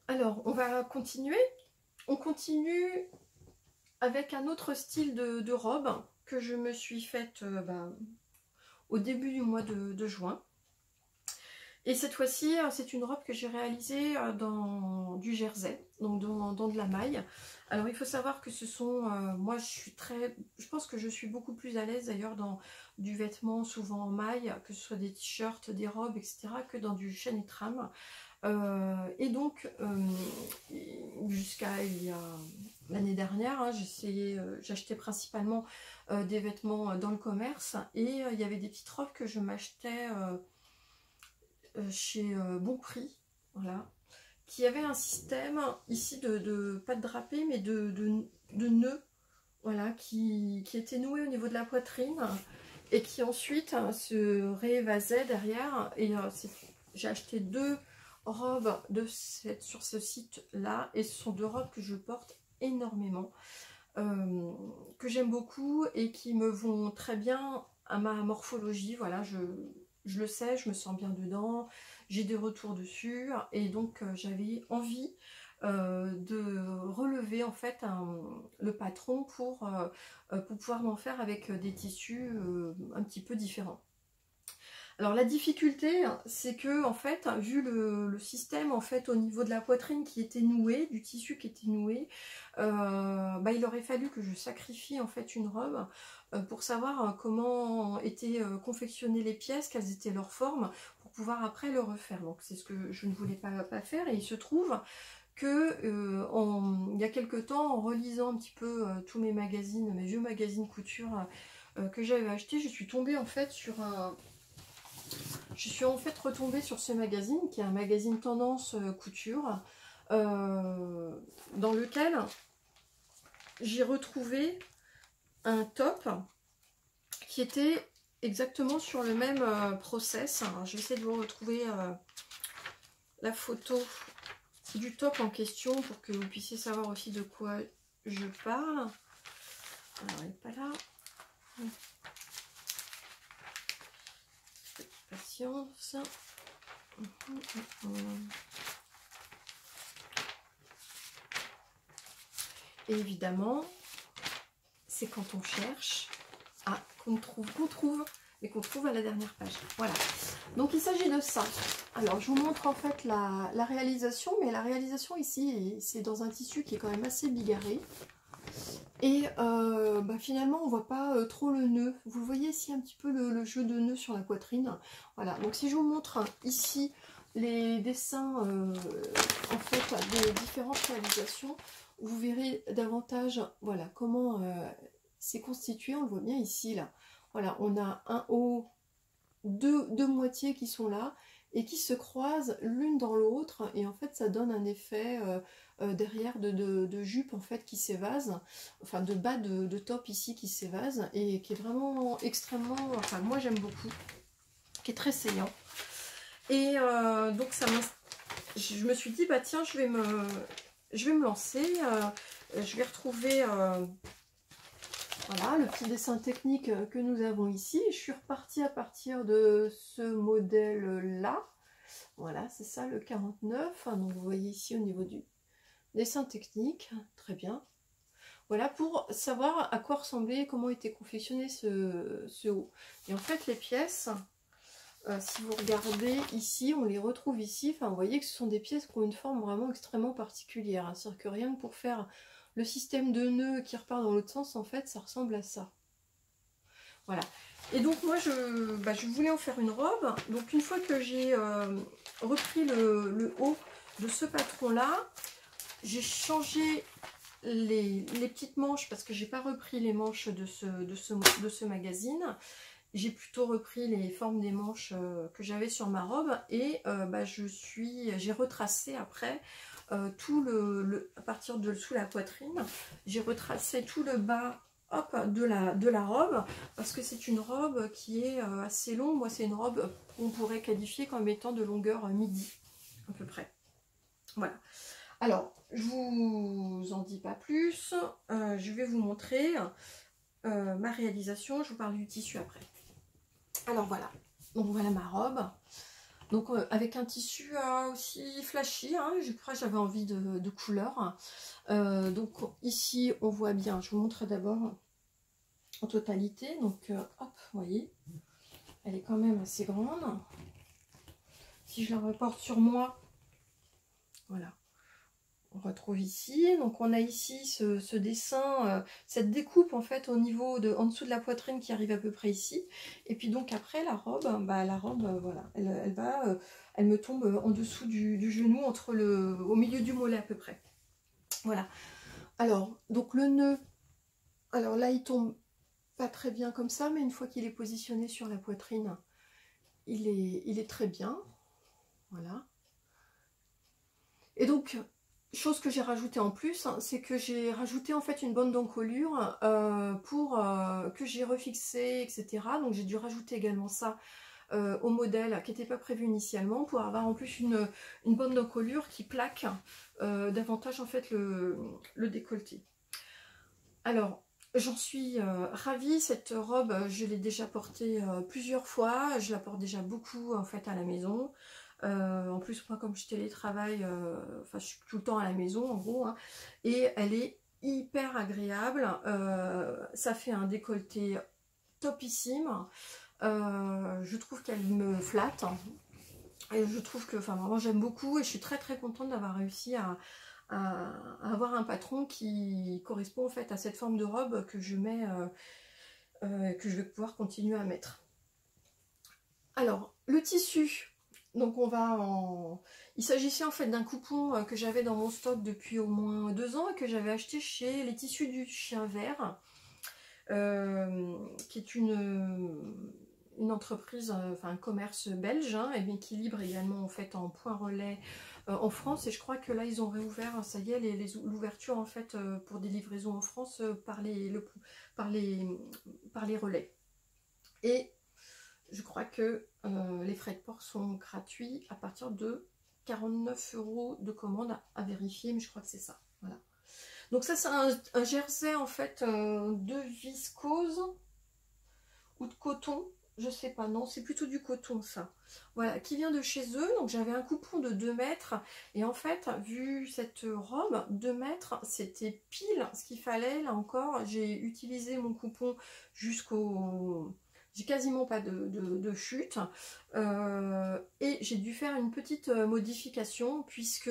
Alors, on va continuer. On continue avec un autre style de robe que je me suis faite au début du mois de juin. Et cette fois-ci, c'est une robe que j'ai réalisée dans du jersey, donc dans de la maille. Alors, il faut savoir que ce sont... moi, je pense que je suis beaucoup plus à l'aise d'ailleurs dans du vêtement souvent en maille, que ce soit des t-shirts, des robes, etc., que dans du chêne et trame. Et donc, jusqu'à il y a l'année dernière, hein, j'achetais principalement des vêtements dans le commerce. Et il y avait des petites robes que je m'achetais... chez Bon Prix, voilà, qui avait un système ici pas de drapé, mais de nœuds, voilà, qui était noué au niveau de la poitrine et qui ensuite se réévasait derrière. Et j'ai acheté 2 robes sur ce site-là, et ce sont 2 robes que je porte énormément, que j'aime beaucoup et qui me vont très bien à ma morphologie. Voilà, je le sais, je me sens bien dedans, j'ai des retours dessus, et donc j'avais envie de relever en fait le patron pour pouvoir m'en faire avec des tissus un petit peu différents. Alors la difficulté, c'est que en fait, vu le système en fait au niveau de la poitrine qui était noué, du tissu qui était noué, il aurait fallu que je sacrifie en fait une robe pour savoir comment étaient confectionnées les pièces, quelles étaient leurs formes, pour pouvoir après le refaire. Donc c'est ce que je ne voulais pas faire, et il se trouve que il y a quelque temps, en relisant un petit peu tous mes magazines, mes vieux magazines couture que j'avais achetés, je suis tombée en fait sur retombée sur ce magazine, qui est un magazine tendance couture, dans lequel j'ai retrouvé un top qui était exactement sur le même process. Alors, je vais essayer de vous retrouver la photo du top en question pour que vous puissiez savoir aussi de quoi je parle. Alors, elle n'est pas là. Patience. Et évidemment, c'est quand on cherche qu'on trouve, et qu'on trouve à la dernière page. Voilà. Donc il s'agit de ça. Alors je vous montre en fait la réalisation, mais la réalisation ici, c'est dans un tissu qui est quand même assez bigarré. Et finalement on voit pas trop le nœud. Vous voyez ici un petit peu le jeu de nœud sur la poitrine. Voilà, donc si je vous montre ici les dessins en fait des différentes réalisations, vous verrez davantage voilà comment c'est constitué. On le voit bien ici là. Voilà, on a un haut, deux moitiés qui sont là et qui se croisent l'une dans l'autre, et en fait ça donne un effet derrière de jupe en fait qui s'évase, enfin de bas de top ici qui s'évase, et qui est vraiment extrêmement, enfin moi j'aime beaucoup, qui est très saillant. Et donc je me suis dit bah tiens, je vais me lancer, je vais retrouver voilà le petit dessin technique que nous avons ici. Je suis repartie à partir de ce modèle là, voilà c'est ça le 49, donc vous voyez ici au niveau du dessin technique, très bien. Voilà pour savoir à quoi ressemblait, comment était confectionné ce haut. Et en fait les pièces, si vous regardez ici, on les retrouve ici, enfin vous voyez que ce sont des pièces qui ont une forme vraiment extrêmement particulière, hein. C'est-à-dire que rien que pour faire le système de nœuds qui repart dans l'autre sens, en fait ça ressemble à ça. Voilà. Et donc moi je voulais en faire une robe. Donc une fois que j'ai repris le haut de ce patron là, j'ai changé les petites manches parce que j'ai pas repris les manches de ce magazine. J'ai plutôt repris les formes des manches que j'avais sur ma robe et j'ai retracé après tout à partir de sous la poitrine, j'ai retracé tout le bas, hop, de la robe, parce que c'est une robe qui est assez longue. Moi c'est une robe qu'on pourrait qualifier comme étant de longueur midi à peu près. Voilà. Alors je vous en dis pas plus, je vais vous montrer ma réalisation, je vous parle du tissu après. Alors voilà, donc voilà ma robe. Donc avec un tissu aussi flashy, hein, je crois que j'avais envie de couleur. Donc ici on voit bien, je vous montre d'abord en totalité. Donc hop, vous voyez, elle est quand même assez grande. Si je la reporte sur moi, voilà. On retrouve ici, donc on a ici ce dessin, cette découpe en fait au niveau en dessous de la poitrine qui arrive à peu près ici. Et puis donc après la robe, voilà, elle me tombe en dessous du genou, au milieu du mollet à peu près. Voilà. Alors, donc le nœud, alors là il tombe pas très bien comme ça, mais une fois qu'il est positionné sur la poitrine, il est très bien. Voilà. Et donc, chose que j'ai rajoutée en plus, hein, c'est que j'ai rajouté en fait une bande d'encolure que j'ai refixée, etc. Donc j'ai dû rajouter également ça au modèle qui n'était pas prévu initialement pour avoir en plus une bande d'encolure qui plaque davantage en fait le décolleté. Alors, j'en suis ravie. Cette robe, je l'ai déjà portée plusieurs fois. Je la porte déjà beaucoup en fait à la maison. En plus, moi, comme je télétravaille, enfin, je suis tout le temps à la maison, en gros, hein, et elle est hyper agréable. Ça fait un décolleté topissime. Je trouve qu'elle me flatte. Et je trouve que, enfin, vraiment, j'aime beaucoup et je suis très très contente d'avoir réussi à avoir un patron qui correspond en fait à cette forme de robe que je mets, que je vais pouvoir continuer à mettre. Alors, le tissu. Donc il s'agissait en fait d'un coupon que j'avais dans mon stock depuis au moins 2 ans et que j'avais acheté chez les tissus du chien vert, qui est une entreprise, enfin un commerce belge, hein, et qui livre également en fait en point relais en France. Et je crois que là ils ont réouvert, ça y est, l'ouverture en fait pour des livraisons en France par les relais. Et je crois que les frais de port sont gratuits à partir de 49 € de commande à vérifier, mais je crois que c'est ça. Voilà. Donc ça c'est un jersey en fait de viscose ou de coton, je sais pas, non c'est plutôt du coton ça. Voilà, qui vient de chez eux. Donc j'avais un coupon de 2 mètres et en fait vu cette robe, 2 mètres c'était pile ce qu'il fallait. Là encore j'ai utilisé mon coupon jusqu'au... J'ai quasiment pas de chute et j'ai dû faire une petite modification puisque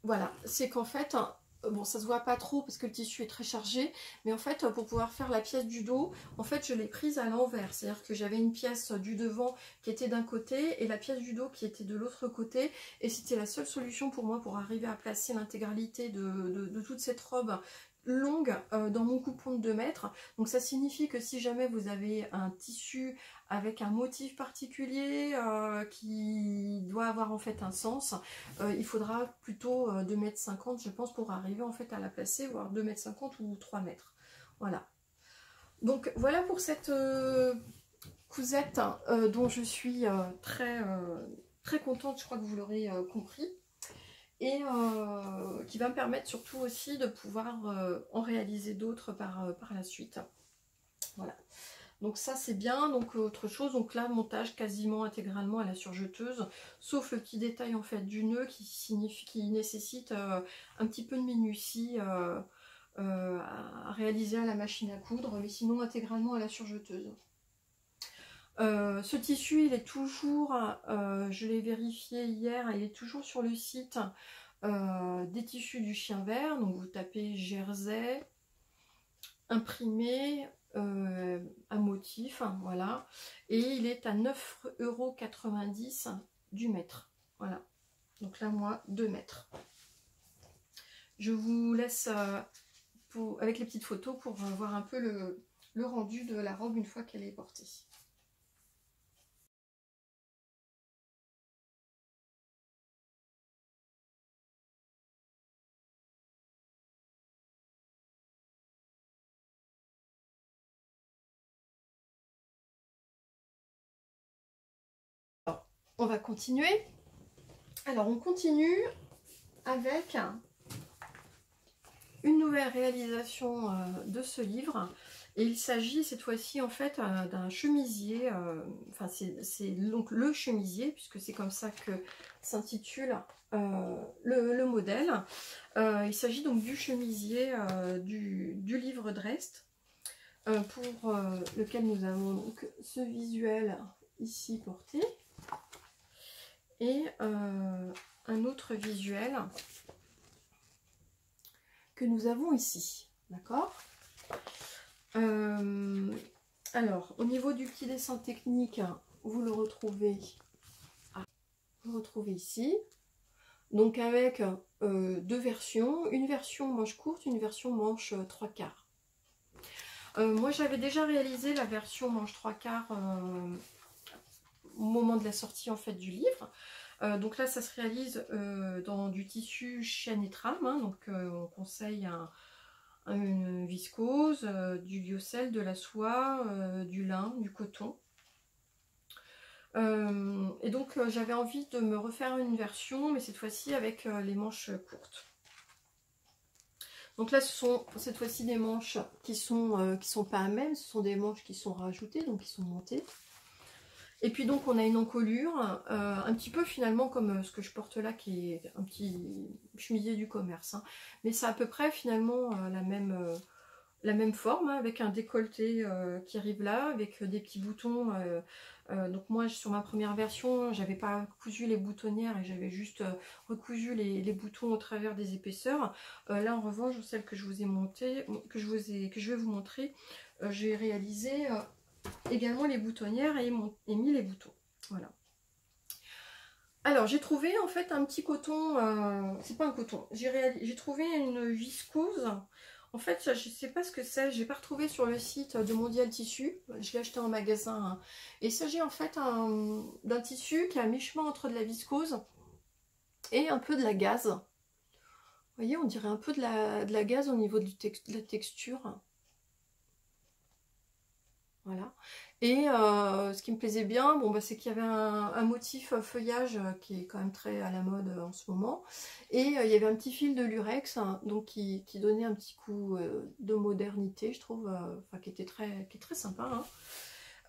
voilà, c'est qu'en fait, bon ça se voit pas trop parce que le tissu est très chargé, mais en fait pour pouvoir faire la pièce du dos, en fait je l'ai prise à l'envers, c'est-à-dire que j'avais une pièce du devant qui était d'un côté et la pièce du dos qui était de l'autre côté, et c'était la seule solution pour moi pour arriver à placer l'intégralité de toute cette robe longue dans mon coupon de 2 mètres. Donc ça signifie que si jamais vous avez un tissu avec un motif particulier qui doit avoir en fait un sens, il faudra plutôt 2,50 m je pense pour arriver en fait à la placer, voire 2,50 m ou 3 mètres. Voilà. Donc voilà pour cette cousette dont je suis très contente, je crois que vous l'aurez compris. Et qui va me permettre surtout aussi de pouvoir en réaliser d'autres par la suite. Voilà. Donc ça c'est bien. Donc autre chose, donc là montage quasiment intégralement à la surjeteuse, sauf le petit détail en fait du nœud qui nécessite un petit peu de minutie à réaliser à la machine à coudre, mais sinon intégralement à la surjeteuse. Ce tissu il est toujours, je l'ai vérifié hier, il est toujours sur le site des tissus du chien vert. Donc vous tapez jersey imprimé à motif, hein, voilà, et il est à 9,90 € du mètre, voilà, donc là moi 2 mètres. Je vous laisse avec les petites photos pour voir un peu le rendu de la robe une fois qu'elle est portée. Alors, on va continuer. Alors on continue avec une nouvelle réalisation de ce livre. Et il s'agit cette fois-ci en fait d'un chemisier, enfin c'est donc le chemisier, puisque c'est comme ça que s'intitule le modèle. Il s'agit donc du chemisier du livre Drest, pour lequel nous avons donc ce visuel ici porté, et un autre visuel que nous avons ici, d'accord. Alors, au niveau du petit dessin technique, vous le retrouvez, ici. Donc avec deux versions, une version manche courte, une version manche 3/4. Moi j'avais déjà réalisé la version manche 3/4 au moment de la sortie en fait du livre. Donc là ça se réalise dans du tissu chêne et trame, hein, donc on conseille une viscose, du lyocell, de la soie, du lin, du coton. Et donc j'avais envie de me refaire une version, mais cette fois-ci avec les manches courtes. Donc là ce sont cette fois-ci des manches qui sont pas à même, ce sont des manches qui sont rajoutées, donc qui sont montées. Et puis donc on a une encolure, un petit peu finalement comme ce que je porte là, qui est un petit chemisier du commerce, hein. Mais c'est à peu près finalement la même forme, hein, avec un décolleté qui arrive là, avec des petits boutons. Donc moi sur ma première version, j'avais pas cousu les boutonnières et j'avais juste recousu les boutons au travers des épaisseurs. Là en revanche, celle que je vous ai montée, que je vais vous montrer, j'ai réalisé également les boutonnières et mis les boutons. Voilà. Alors j'ai trouvé en fait un petit coton, c'est pas un coton, j'ai trouvé une viscose. En fait je sais pas ce que c'est, j'ai pas retrouvé sur le site de Mondial Tissu, je l'ai acheté en magasin, hein. Et il s'agit en fait d'un tissu qui est à mi-chemin entre de la viscose et un peu de la gaze. Vous voyez, on dirait un peu de la gaze au niveau de la texture. Voilà. Et ce qui me plaisait bien, bon, bah, c'est qu'il y avait un motif feuillage qui est quand même très à la mode en ce moment. Et il y avait un petit fil de lurex, hein, donc qui donnait un petit coup de modernité, je trouve, enfin, qui est très sympa,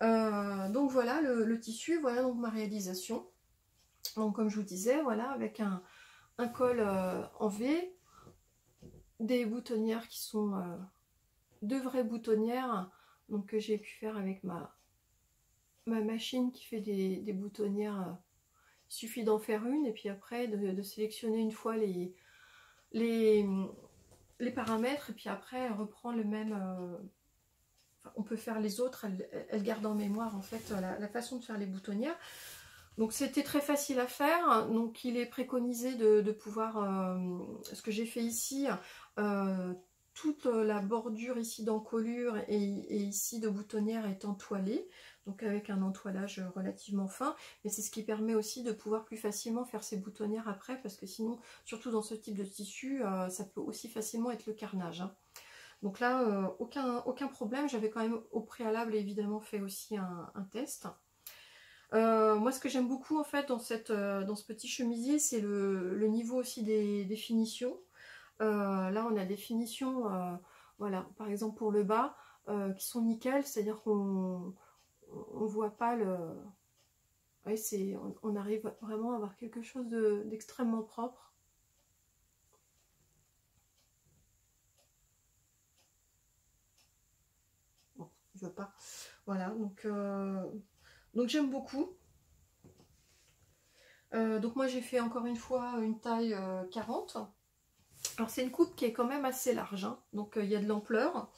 hein. Donc voilà le tissu, voilà donc ma réalisation. Donc comme je vous disais, voilà, avec un col en V, des boutonnières qui sont de vraies boutonnières, donc que j'ai pu faire avec ma machine qui fait des boutonnières. Il suffit d'en faire une et puis après de sélectionner une fois les paramètres, et puis après elle reprend le même. Enfin, on peut faire les autres, elle garde en mémoire en fait la façon de faire les boutonnières. Donc c'était très facile à faire, donc il est préconisé de pouvoir, ce que j'ai fait ici, toute la bordure ici d'encolure et ici de boutonnière est entoilée, donc avec un entoilage relativement fin, mais c'est ce qui permet aussi de pouvoir plus facilement faire ces boutonnières après, parce que sinon, surtout dans ce type de tissu, ça peut aussi facilement être le carnage, hein. Donc là, aucun problème, j'avais quand même au préalable évidemment fait aussi un test. Moi ce que j'aime beaucoup en fait dans ce petit chemisier, c'est le niveau aussi des finitions. Là on a des finitions, voilà, par exemple pour le bas, qui sont nickel, c'est-à-dire qu'on voit pas le... Ouais, on arrive vraiment à avoir quelque chose d'extrêmement propre. Bon, je veux pas. Voilà, donc j'aime beaucoup. Donc moi j'ai fait encore une fois une taille 40. Alors c'est une coupe qui est quand même assez large, hein, donc il y a de l'ampleur.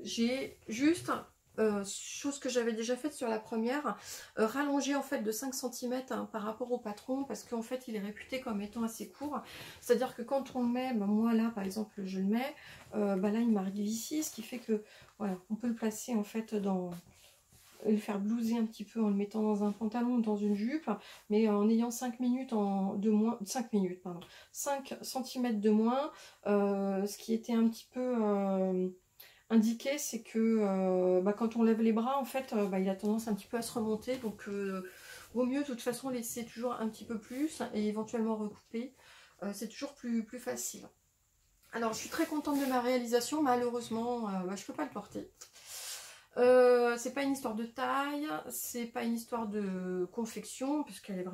J'ai juste, chose que j'avais déjà faite sur la première, rallongé en fait de 5 cm par rapport au patron, parce qu'en fait il est réputé comme étant assez court. C'est-à-dire que quand on le met, ben, moi là par exemple je le mets, ben là il m'arrive ici, ce qui fait que voilà, on peut le placer en fait dans... le faire blouser un petit peu en le mettant dans un pantalon ou dans une jupe, mais en ayant 5 minutes de moins, 5 minutes, pardon, 5 cm de moins, ce qui était un petit peu indiqué, c'est que bah, quand on lève les bras, en fait, bah, il a tendance un petit peu à se remonter, donc vaut mieux de toute façon laisser toujours un petit peu plus et éventuellement recouper, c'est toujours plus facile. Alors je suis très contente de ma réalisation, malheureusement bah, je peux pas le porter. C'est pas une histoire de taille, c'est pas une histoire de confection, puisqu'elle est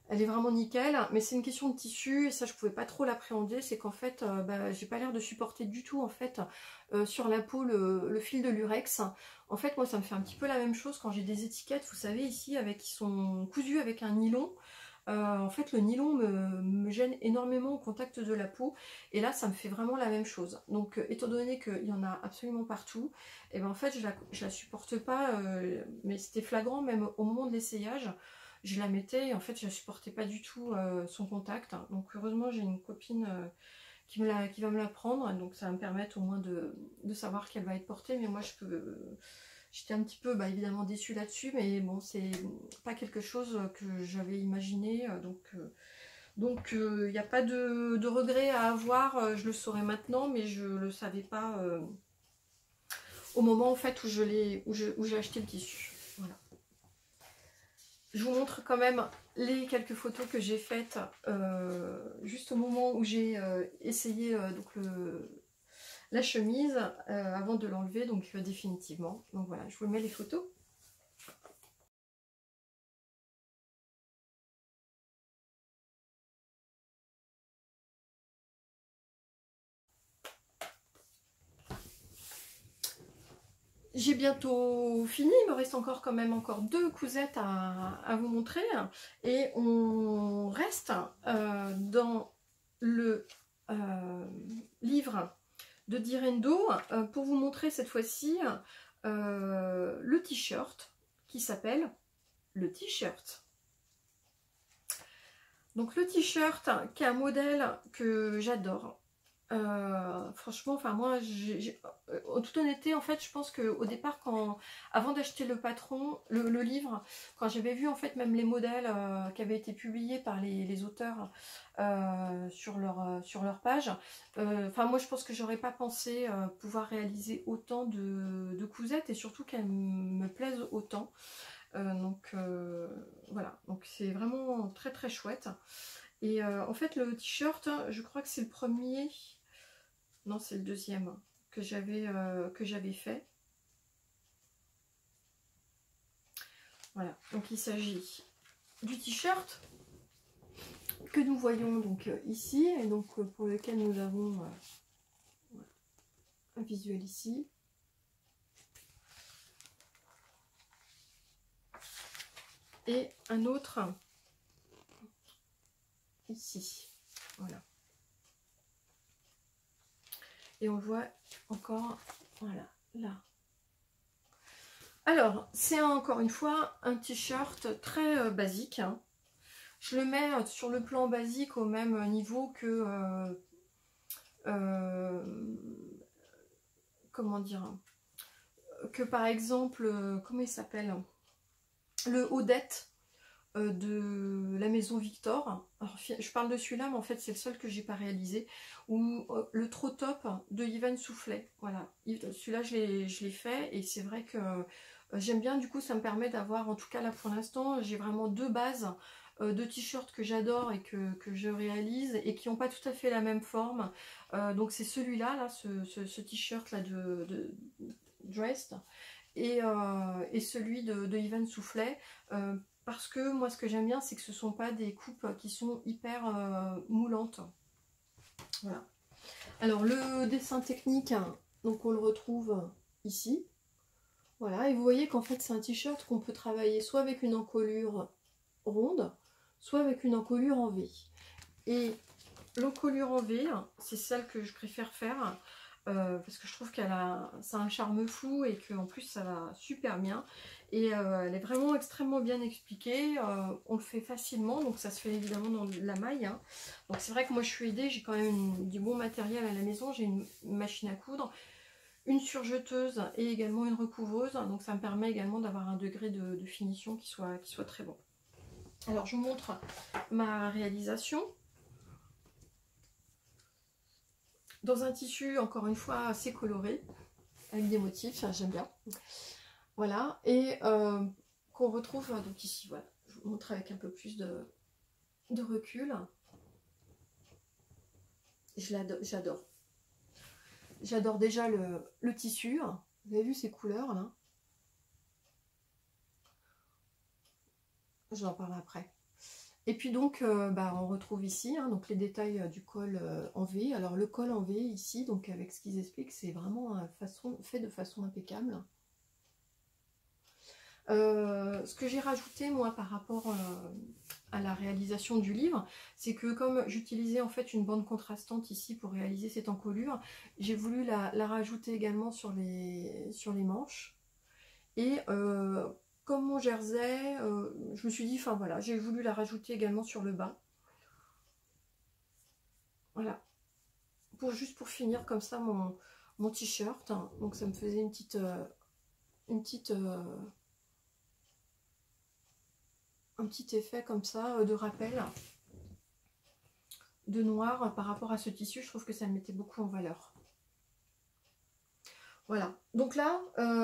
elle est vraiment nickel, mais c'est une question de tissu, et ça je pouvais pas trop l'appréhender, c'est qu'en fait, bah, j'ai pas l'air de supporter du tout en fait sur la peau le fil de lurex. En fait, moi ça me fait un petit peu la même chose quand j'ai des étiquettes, vous savez ici, qui sont cousues avec un nylon. En fait, le nylon me gêne énormément au contact de la peau. Et là, ça me fait vraiment la même chose. Donc, étant donné qu'il y en a absolument partout, et ben en fait, je la supporte pas. Mais c'était flagrant même au moment de l'essayage. Je la mettais et en fait, je la supportais pas du tout son contact. Donc, heureusement, j'ai une copine qui va me la prendre. Donc, ça va me permettre au moins de savoir qu'elle va être portée. Mais moi, j'étais un petit peu évidemment déçue là-dessus, mais bon, c'est pas quelque chose que j'avais imaginé, donc il n'y a pas de regret à avoir, je le saurais maintenant, mais je le savais pas au moment en fait où j'ai acheté le tissu. Voilà. Je vous montre quand même les quelques photos que j'ai faites juste au moment où j'ai essayé donc la chemise avant de l'enlever donc définitivement. Donc voilà, je vous mets les photos. J'ai bientôt fini, il me reste quand même encore 2 cousettes à vous montrer. Et on reste dans le livre de Direndo pour vous montrer cette fois-ci le t-shirt qui s'appelle le t-shirt. Donc le t-shirt qui est un modèle que j'adore. Franchement, enfin moi, en toute honnêteté, en fait, je pense qu'au départ, avant d'acheter le patron, le livre, quand j'avais vu en fait même les modèles qui avaient été publiés par les auteurs sur leur page, enfin moi, je pense que j'aurais pas pensé pouvoir réaliser autant de cousettes et surtout qu'elles me plaisent autant. Voilà, donc c'est vraiment très très chouette. Et en fait, le t-shirt, je crois que c'est le premier. Non, c'est le deuxième que j'avais fait. Voilà, donc il s'agit du t-shirt que nous voyons donc ici, et donc pour lequel nous avons un visuel ici. Et un autre ici. Voilà. Et on voit encore, voilà, là. Alors, c'est encore une fois un t-shirt très basique. Hein. Je le mets sur le plan basique au même niveau que... comment dire, que par exemple, comment il s'appelle, le Odette de la maison Victor. Alors, je parle de celui-là, mais en fait c'est le seul que j'ai pas réalisé. Ou le Trop Top de Yvan Soufflet. Voilà, celui-là je l'ai fait et c'est vrai que j'aime bien. Du coup, ça me permet d'avoir, en tout cas là pour l'instant, j'ai vraiment 2 bases de t-shirts que j'adore et que je réalise et qui n'ont pas tout à fait la même forme. Donc c'est celui-là, là, ce t-shirt là de Dressed et celui de Yvan Soufflet. Parce que moi ce que j'aime bien c'est que ce ne sont pas des coupes qui sont hyper moulantes. Voilà. Alors le dessin technique, donc on le retrouve ici. Voilà, et vous voyez qu'en fait c'est un t-shirt qu'on peut travailler soit avec une encolure ronde, soit avec une encolure en V. Et l'encolure en V, c'est celle que je préfère faire. Parce que je trouve ça a un charme fou et qu'en plus ça va super bien. Et elle est vraiment extrêmement bien expliquée. On le fait facilement, donc ça se fait évidemment dans de la maille. Hein. Donc c'est vrai que moi je suis aidée, j'ai quand même du bon matériel à la maison. J'ai une machine à coudre, une surjeteuse et également une recouvreuse. Donc ça me permet également d'avoir un degré de finition qui soit très bon. Alors je vous montre ma réalisation. Dans un tissu, encore une fois, assez coloré, avec des motifs, j'aime bien. Voilà, et qu'on retrouve donc ici, voilà. Je vous montre avec un peu plus de recul. J'adore. J'adore déjà le tissu. Vous avez vu ces couleurs là? Je vous en parle après. Et puis donc, on retrouve ici hein, donc les détails du col en V. Alors le col en V ici, donc avec ce qu'ils expliquent, c'est vraiment fait de façon impeccable. Ce que j'ai rajouté moi par rapport à la réalisation du livre, c'est que comme j'utilisais en fait une bande contrastante ici pour réaliser cette encolure, j'ai voulu la rajouter également sur les manches. Et comme mon jersey, je me suis dit, enfin voilà, j'ai voulu la rajouter également sur le bas. Voilà. Juste pour finir comme ça mon t-shirt. Hein. Donc ça me faisait un petit effet comme ça de rappel de noir par rapport à ce tissu. Je trouve que ça me mettait beaucoup en valeur. Voilà. Donc là,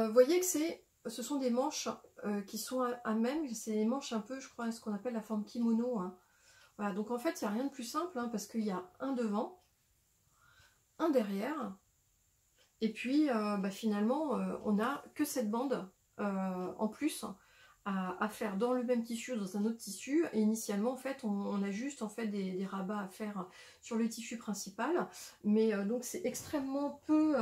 vous voyez que ce sont des manches qui sont à même. C'est des manches un peu, je crois, ce qu'on appelle la forme kimono. Hein. Voilà. Donc en fait, il n'y a rien de plus simple hein, parce qu'il y a un devant, un derrière. Et puis finalement, on n'a que cette bande en plus à faire dans le même tissu, dans un autre tissu. Et initialement, en fait, on a juste en fait des rabats à faire sur le tissu principal. Mais donc c'est extrêmement peu...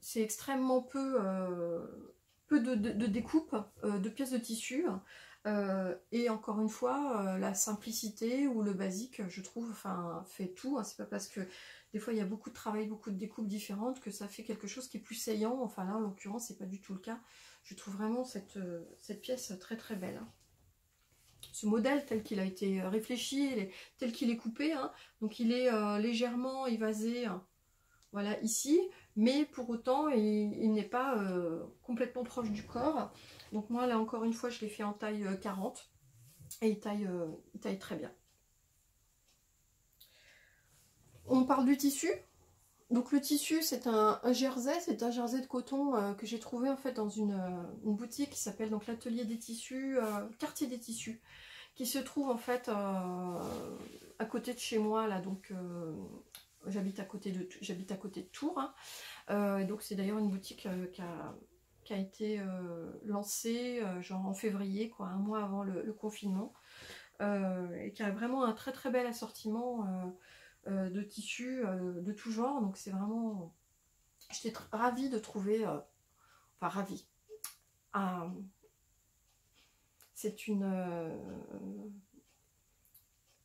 c'est extrêmement peu de découpe de pièces de tissu. Et encore une fois, la simplicité ou le basique, je trouve, fait tout. Hein. C'est pas parce que des fois il y a beaucoup de travail, beaucoup de découpes différentes que ça fait quelque chose qui est plus saillant. Enfin là, en l'occurrence, c'est pas du tout le cas. Je trouve vraiment cette pièce très très belle. Hein. Ce modèle tel qu'il a été réfléchi, tel qu'il est coupé, hein. Donc il est légèrement évasé, hein. Voilà, ici, mais pour autant, il n'est pas complètement proche du corps. Donc moi, là, encore une fois, je l'ai fait en taille 40 et il taille très bien. On parle du tissu. Donc le tissu, c'est un jersey, c'est un jersey de coton que j'ai trouvé en fait dans une boutique qui s'appelle donc l'Atelier des Tissus, Quartier des Tissus, qui se trouve en fait à côté de chez moi, là, donc... J'habite à côté de Tours. Hein. Donc c'est d'ailleurs une boutique qui a été lancée genre en février, quoi, un mois avant le confinement. Et qui a vraiment un très très bel assortiment de tissus de tout genre. Donc c'est vraiment... J'étais ravie de trouver... enfin ravie. C'est une...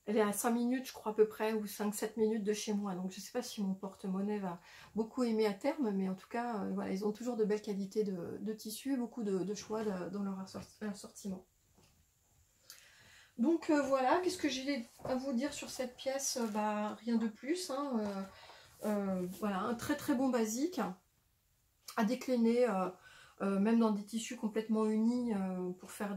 Elle est à 5 minutes, je crois, à peu près, ou 5-7 minutes de chez moi. Donc, je ne sais pas si mon porte-monnaie va beaucoup aimer à terme, mais en tout cas, voilà, ils ont toujours de belles qualités de tissu et beaucoup de choix dans leur assortiment. Donc, voilà, qu'est-ce que j'ai à vous dire sur cette pièce? Rien de plus. Hein, voilà, un très très bon basique à décliner, même dans des tissus complètement unis pour faire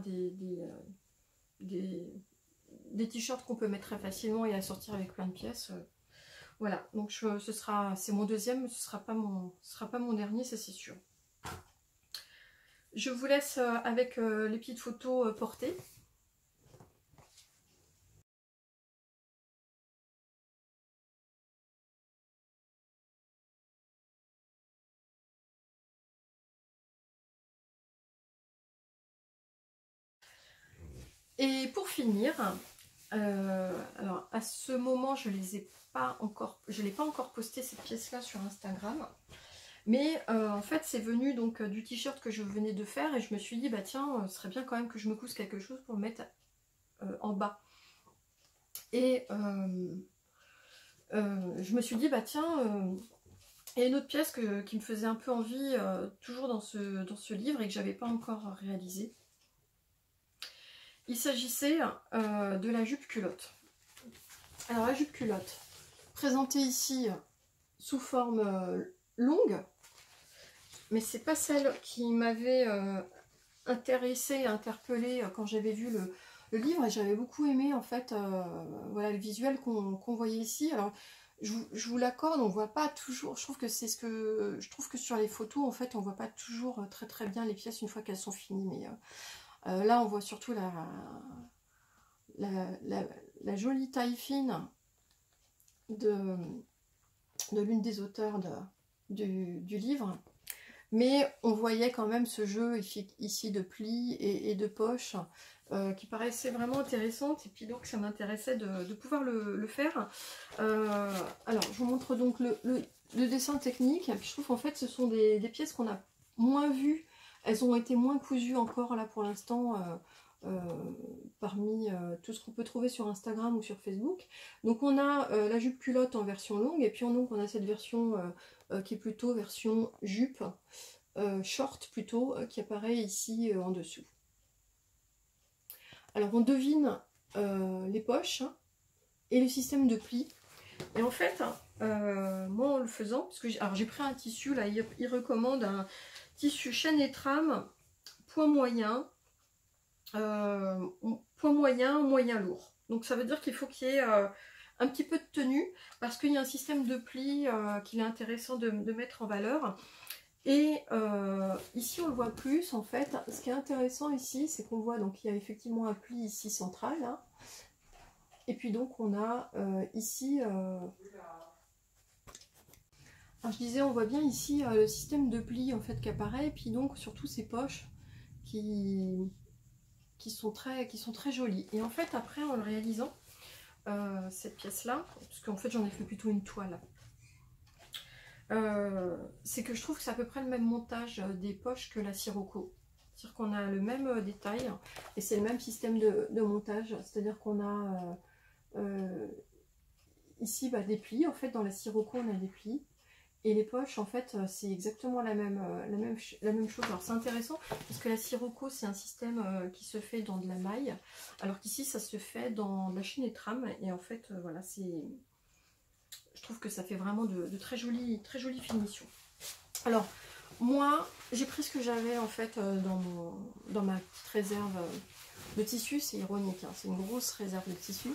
des t-shirts qu'on peut mettre très facilement et assortir avec plein de pièces. Voilà, donc c'est mon deuxième, ce sera pas mon dernier, ça c'est sûr. Je vous laisse avec les petites photos portées. Et pour finir, alors à ce moment je l'ai pas encore posté cette pièce là sur Instagram, mais en fait c'est venu donc du t-shirt que je venais de faire et je me suis dit bah tiens ce serait bien quand même que je me couse quelque chose pour le mettre en bas. Et je me suis dit, bah tiens, il y a une autre pièce qui me faisait un peu envie, toujours dans ce livre, et que j'avais pas encore réalisé. Il s'agissait de la jupe culotte. Alors la jupe culotte, présentée ici sous forme longue, mais c'est pas celle qui m'avait intéressée, interpellée quand j'avais vu le livre, et j'avais beaucoup aimé en fait voilà, le visuel qu'on voyait ici. Alors je vous l'accorde, on voit pas toujours, je trouve que c'est ce que je trouve que sur les photos en fait on voit pas toujours très très bien les pièces une fois qu'elles sont finies, mais là on voit surtout la jolie taille fine de l'une des auteurs du livre, mais on voyait quand même ce jeu ici de plis et de poches qui paraissait vraiment intéressante, et puis donc ça m'intéressait de pouvoir le faire. Alors je vous montre donc le dessin technique, et puis je trouve qu'en fait ce sont des pièces qu'on a moins vues, elles ont été moins cousues encore là pour l'instant, parmi tout ce qu'on peut trouver sur Instagram ou sur Facebook. Donc on a la jupe culotte en version longue, et puis donc on a cette version qui est plutôt version jupe, short plutôt, qui apparaît ici en dessous. Alors on devine les poches et le système de plis. Et en fait, moi en le faisant, parce que j'ai pris un tissu, là, il recommande un tissu chaîne et trame, point moyen, moyen lourd. Donc ça veut dire qu'il faut qu'il y ait un petit peu de tenue, parce qu'il y a un système de plis qu'il est intéressant de mettre en valeur. Et ici on le voit plus en fait. Ce qui est intéressant ici, c'est qu'on voit donc il y a effectivement un pli ici central, hein. Et puis donc on a ici alors je disais, on voit bien ici le système de pli en fait qui apparaît, et puis donc surtout ces poches qui sont très jolies. Et en fait après en le réalisant, cette pièce là, parce qu'en fait j'en ai fait plutôt une toile, c'est que je trouve que c'est à peu près le même montage des poches que la Sirocco. C'est-à-dire qu'on a le même détail, et c'est le même système de montage. C'est-à-dire qu'on a ici des plis. En fait, dans la Sirocco, on a des plis. Et les poches, en fait, c'est exactement la même chose. Alors c'est intéressant, parce que la Sirocco, c'est un système qui se fait dans de la maille, alors qu'ici, ça se fait dans de la chaîne et trame. Et en fait, voilà, je trouve que ça fait vraiment de très jolies finitions. Alors, moi, j'ai pris ce que j'avais en fait dans ma petite réserve de tissu. C'est ironique, hein, c'est une grosse réserve de tissu.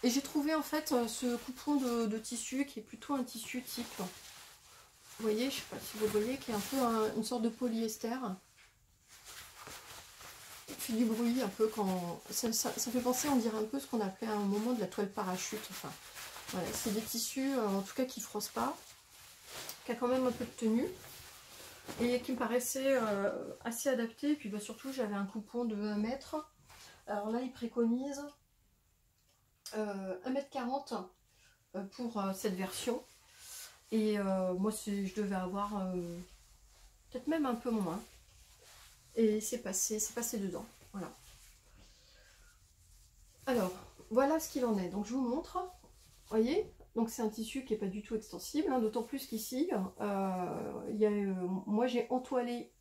Et j'ai trouvé en fait ce coupon de tissu qui est plutôt un tissu type. Vous voyez, je ne sais pas si vous voyez, qui est un peu une sorte de polyester. Il fait du bruit un peu quand... Ça fait penser, on dirait un peu ce qu'on appelait à un moment de la toile parachute. Enfin, voilà, c'est des tissus en tout cas qui ne froissent pas, qui a quand même un peu de tenue, et qui me paraissait assez adapté. Et puis surtout j'avais un coupon de 1 mètre. Alors là il préconise 1,40 m pour cette version, et moi je devais avoir peut-être même un peu moins, et c'est passé dedans. Voilà. Alors voilà ce qu'il en est. Donc je vous montre, vous voyez, donc c'est un tissu qui n'est pas du tout extensible, hein, d'autant plus qu'ici moi j'ai entoilé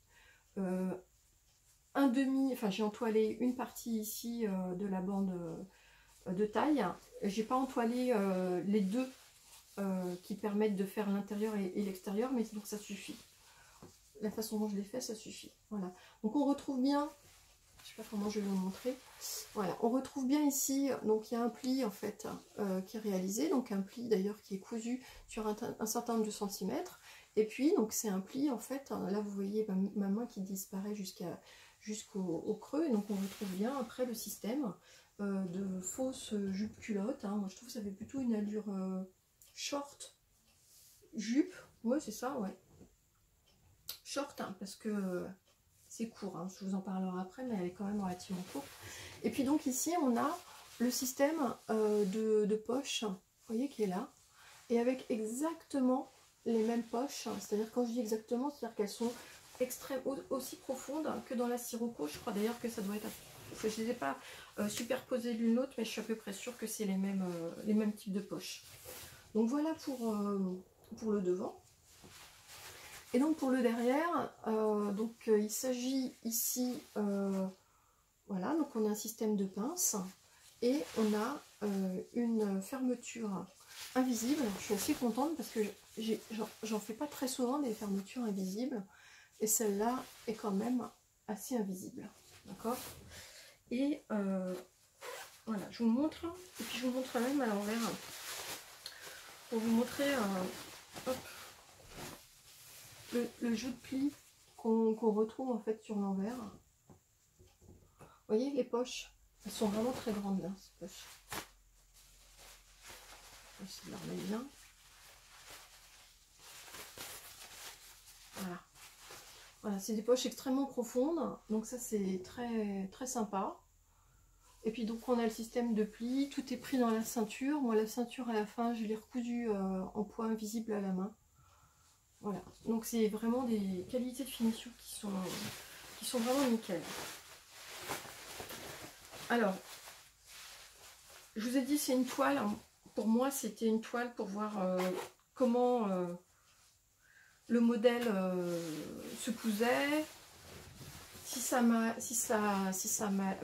j'ai entoilé une partie ici de la bande de taille. J'ai pas entoilé les deux qui permettent de faire l'intérieur et l'extérieur, mais donc ça suffit. La façon dont je l'ai fait, ça suffit. Voilà. Donc on retrouve bien, je sais pas comment je vais vous montrer. Voilà, on retrouve bien ici, donc il y a un pli en fait qui est réalisé, donc un pli d'ailleurs qui est cousu sur un certain nombre de centimètres. Et puis donc c'est un pli en fait, là vous voyez ma main qui disparaît jusqu'au creux, et donc on retrouve bien après le système de fausse jupe culotte, hein. Moi je trouve que ça fait plutôt une allure short jupe, ouais c'est ça, ouais, short, hein, parce que c'est court, hein, je vous en parlerai après, mais elle est quand même relativement courte. Et puis donc ici on a le système de poche, vous voyez, qui est là, et avec exactement les mêmes poches, c'est-à-dire, quand je dis exactement, c'est-à-dire qu'elles sont aussi profondes que dans la Sirocco. Je crois d'ailleurs que ça doit être je les ai pas superposées l'une l'autre, mais je suis à peu près sûre que c'est les mêmes types de poches. Donc voilà pour le devant. Et donc pour le derrière, il s'agit ici, voilà, donc on a un système de pince et on a une fermeture invisible. Je suis assez contente parce que j'en fais pas très souvent des fermetures invisibles et celle-là est quand même assez invisible, d'accord. Et voilà, je vous montre, et puis je vous montre même à l'envers pour vous montrer hop, le jeu de plis qu'on retrouve en fait sur l'envers. Vous voyez les poches, elles sont vraiment très grandes là, ces poches. Je vais essayer de les remettre bien. Voilà. Voilà, c'est des poches extrêmement profondes, donc ça c'est très sympa. Et puis donc on a le système de plis, tout est pris dans la ceinture. Moi la ceinture à la fin je l'ai recousue en point invisible à la main. Voilà, donc c'est vraiment des qualités de finition qui sont vraiment nickel. Alors, je vous ai dit c'est une toile, pour moi c'était une toile pour voir comment le modèle se cousait, si ça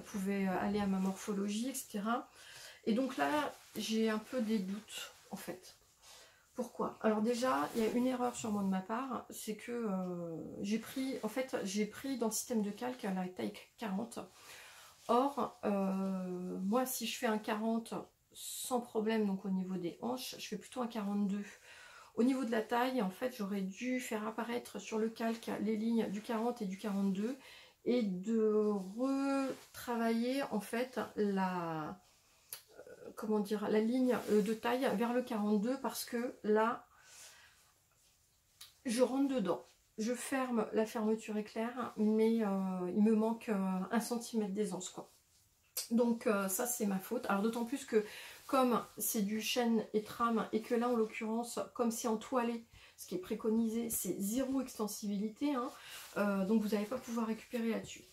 pouvait aller à ma morphologie, etc. Et donc là, j'ai un peu des doutes, en fait. Pourquoi? Alors déjà, il y a une erreur sûrement de ma part, c'est que j'ai pris dans le système de calque la taille 40. Or, moi, si je fais un 40 sans problème, donc au niveau des hanches, je fais plutôt un 42. Au niveau de la taille, en fait, j'aurais dû faire apparaître sur le calque les lignes du 40 et du 42 et de retravailler en fait la ligne de taille vers le 42 parce que là, je rentre dedans. Je ferme la fermeture éclair, mais il me manque 1 cm d'aisance, quoi. Donc ça, c'est ma faute. Alors d'autant plus que comme c'est du chêne et trame et que là, en l'occurrence, comme c'est entoilé, ce qui est préconisé, c'est 0 extensibilité, hein, donc vous n'allez pas pouvoir récupérer là-dessus.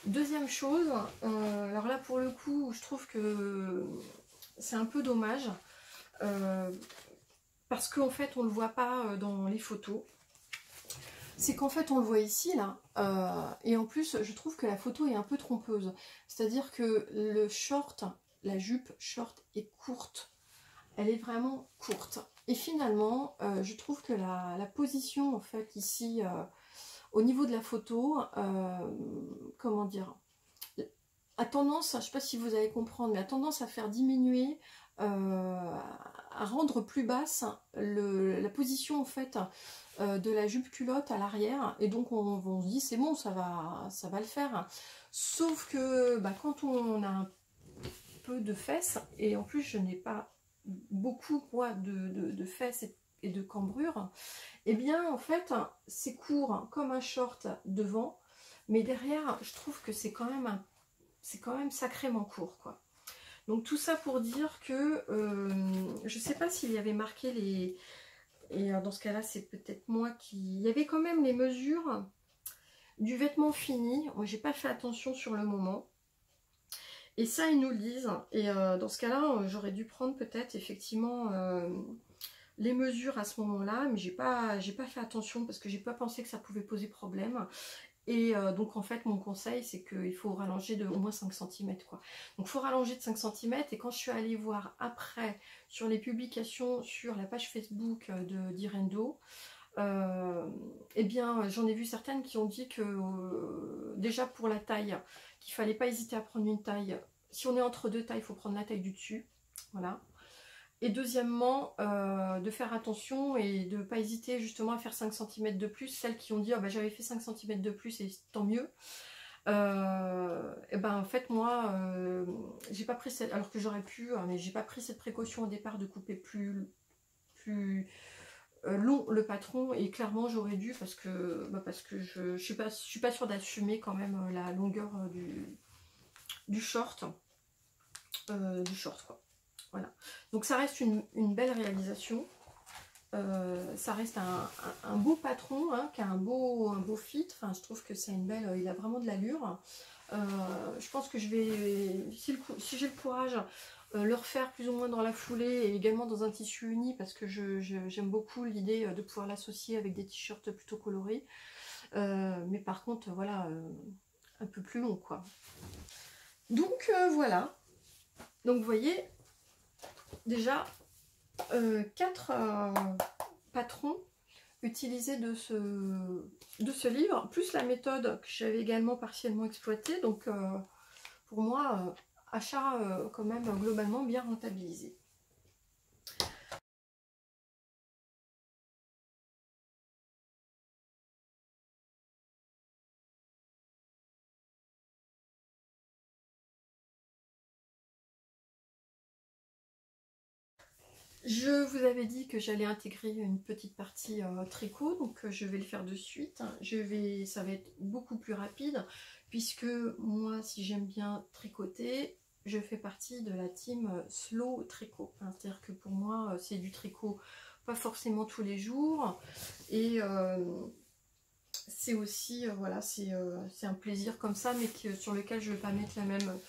Deuxième chose, alors là pour le coup, je trouve que c'est un peu dommage parce qu'en fait on ne le voit pas dans les photos. C'est qu'en fait on le voit ici là, et en plus je trouve que la photo est un peu trompeuse. C'est-à-dire que le short, la jupe short est courte. Elle est vraiment courte. Et finalement, je trouve que la position en fait ici, au niveau de la photo, comment dire, a tendance, je ne sais pas si vous allez comprendre, mais a tendance à faire diminuer, à rendre plus basse la position en fait de la jupe culotte à l'arrière. Et donc on se dit c'est bon, ça va le faire. Sauf que quand on a un peu de fesses, et en plus je n'ai pas beaucoup moi de fesses et de cambrure, et bien en fait c'est court comme un short devant, mais derrière je trouve que c'est quand même sacrément court, quoi. Donc tout ça pour dire que je sais pas s'il y avait marqué les... Et dans ce cas-là, c'est peut-être moi qui... Il y avait quand même les mesures du vêtement fini. Moi, j'ai pas fait attention sur le moment. Et ça, ils nous le disent. Et dans ce cas-là, j'aurais dû prendre peut-être effectivement les mesures à ce moment-là. Mais j'ai pas fait attention parce que j'ai pas pensé que ça pouvait poser problème. Et donc en fait mon conseil c'est qu'il faut rallonger de au moins 5 cm, quoi. Donc il faut rallonger de 5 cm, et quand je suis allée voir après sur les publications sur la page Facebook de d'Irendo, eh bien j'en ai vu certaines qui ont dit que déjà pour la taille, qu'il fallait pas hésiter à prendre une taille. Si on est entre deux tailles, il faut prendre la taille du dessus, voilà. Et deuxièmement, de faire attention et de ne pas hésiter justement à faire 5 cm de plus. Celles qui ont dit oh, j'avais fait 5 cm de plus et tant mieux. Et en fait moi j'ai pas pris cette, alors que j'aurais pu, mais j'ai pas pris cette précaution au départ de couper plus long le patron, et clairement j'aurais dû parce que je suis pas sûre d'assumer quand même la longueur du short quoi. Voilà, donc ça reste une belle réalisation, ça reste un beau patron, hein, qui a un beau fit. Enfin, je trouve que c'est une belle, il a vraiment de l'allure. Je pense que je vais, si j'ai le courage, le refaire plus ou moins dans la foulée et également dans un tissu uni parce que j'aime beaucoup l'idée de pouvoir l'associer avec des t-shirts plutôt colorés. Mais par contre, voilà, un peu plus long, quoi. Donc, voilà. Donc, vous voyez, déjà, 4 patrons utilisés de ce livre, plus la méthode que j'avais également partiellement exploitée. Donc, pour moi, achat quand même globalement bien rentabilisé. Je vous avais dit que j'allais intégrer une petite partie tricot, donc je vais le faire de suite. Ça va être beaucoup plus rapide, puisque moi, si j'aime bien tricoter, je fais partie de la team slow tricot. C'est-à-dire que pour moi, c'est du tricot pas forcément tous les jours, et c'est aussi, voilà, c'est un plaisir comme ça, mais sur lequel je ne vais pas mettre la même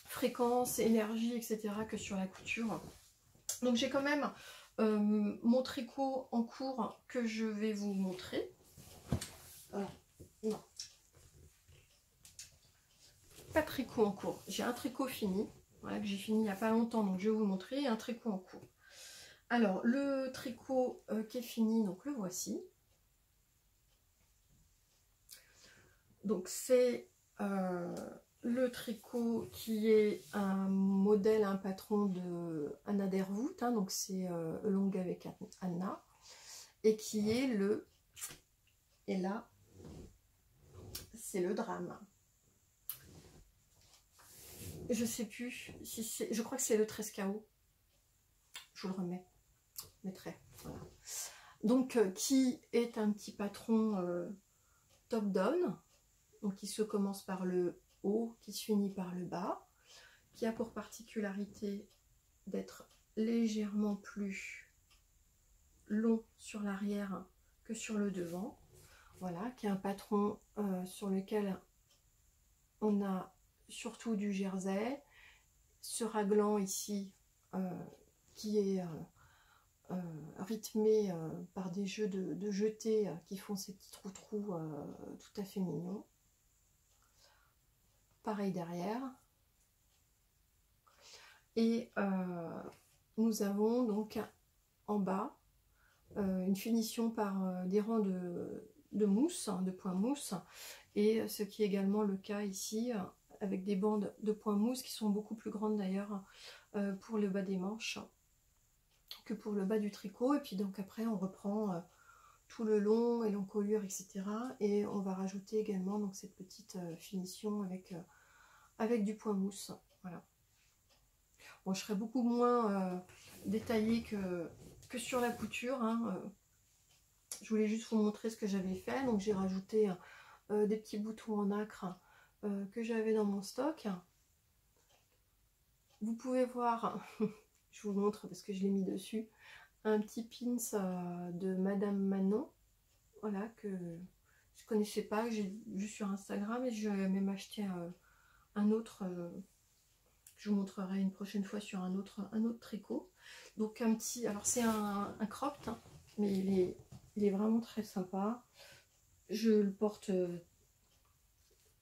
fréquence, énergie, etc. que sur la couture. Donc j'ai quand même mon tricot en cours que je vais vous montrer. Non, pas de tricot en cours. J'ai un tricot fini, voilà, que j'ai fini il n'y a pas longtemps, donc je vais vous montrer un tricot en cours. Alors le tricot qui est fini, donc le voici. Donc c'est le tricot qui est un modèle, un patron de Anna Dervoet, hein, donc c'est longue avec Anna, et qui est le, et là c'est le drame. Je sais plus si c'est, je crois que c'est le 13 KO. Je vous le remets, je mettrai. Voilà. Donc qui est un petit patron top down, donc qui se commence par le haut, qui se finit par le bas, qui a pour particularité d'être légèrement plus long sur l'arrière que sur le devant. Voilà, qui est un patron sur lequel on a surtout du jersey, ce raglan ici qui est rythmé par des jeux de jetés qui font ces petits trous tout à fait mignons. Pareil derrière. Et nous avons donc en bas une finition par des rangs de mousse, de point mousse, et ce qui est également le cas ici avec des bandes de point mousse qui sont beaucoup plus grandes d'ailleurs pour le bas des manches que pour le bas du tricot. Et puis donc après on reprend tout le long et l'encolure, etc. Et on va rajouter également donc cette petite finition avec du point mousse. Voilà. Bon, je serai beaucoup moins détaillée que sur la couture, hein. Je voulais juste vous montrer ce que j'avais fait. Donc j'ai rajouté des petits boutons en nacre que j'avais dans mon stock. Vous pouvez voir, je vous montre parce que je l'ai mis dessus, un petit pins de Madame Manon, voilà, que je connaissais pas, que j'ai vu sur Instagram, et je vais même acheter un autre, je vous montrerai une prochaine fois sur un autre tricot. Donc un petit, alors c'est un cropped, hein, mais il est vraiment très sympa. Je le porte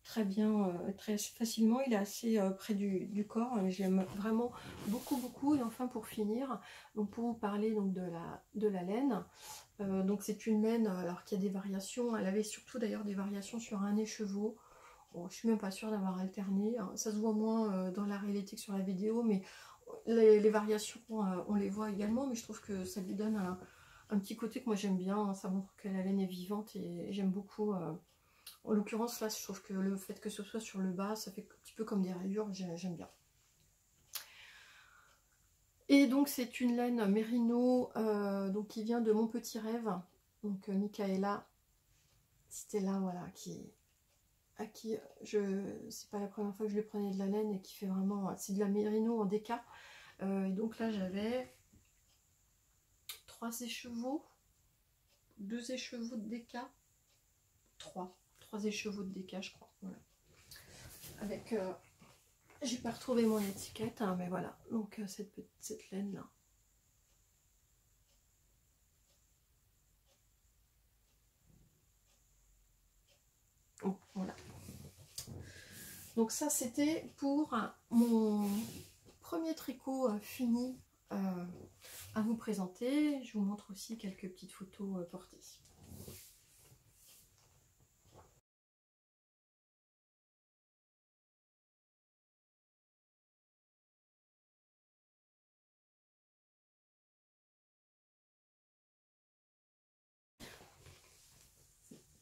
très bien, très facilement. Il est assez près du corps. J'aime vraiment beaucoup, beaucoup. Et enfin, pour finir, donc pour vous parler donc de la laine. Donc c'est une laine, alors qu'il y a des variations. Elle avait surtout d'ailleurs des variations sur un écheveau. Bon, je suis même pas sûre d'avoir alterné. Ça se voit moins dans la réalité que sur la vidéo, mais les variations, on les voit également. Mais je trouve que ça lui donne un petit côté que moi j'aime bien. Ça montre que la laine est vivante et j'aime beaucoup. En l'occurrence, là, je trouve que le fait que ce soit sur le bas, ça fait un petit peu comme des rayures, j'aime bien. Et donc, c'est une laine mérino donc, qui vient de Mon Petit Rêve. Donc, Michaela, c'était là, voilà, à qui c'est pas la première fois que je lui prenais de la laine et qui fait vraiment, c'est de la mérino en déca. Et donc là, j'avais 3 écheveaux, 2 écheveaux de déca, 3 écheveaux de déca, je crois. Voilà. avec... j'ai pas retrouvé mon étiquette, hein, mais voilà. Donc cette laine-là. Oh, voilà. Donc ça, c'était pour mon premier tricot fini à vous présenter. Je vous montre aussi quelques petites photos portées.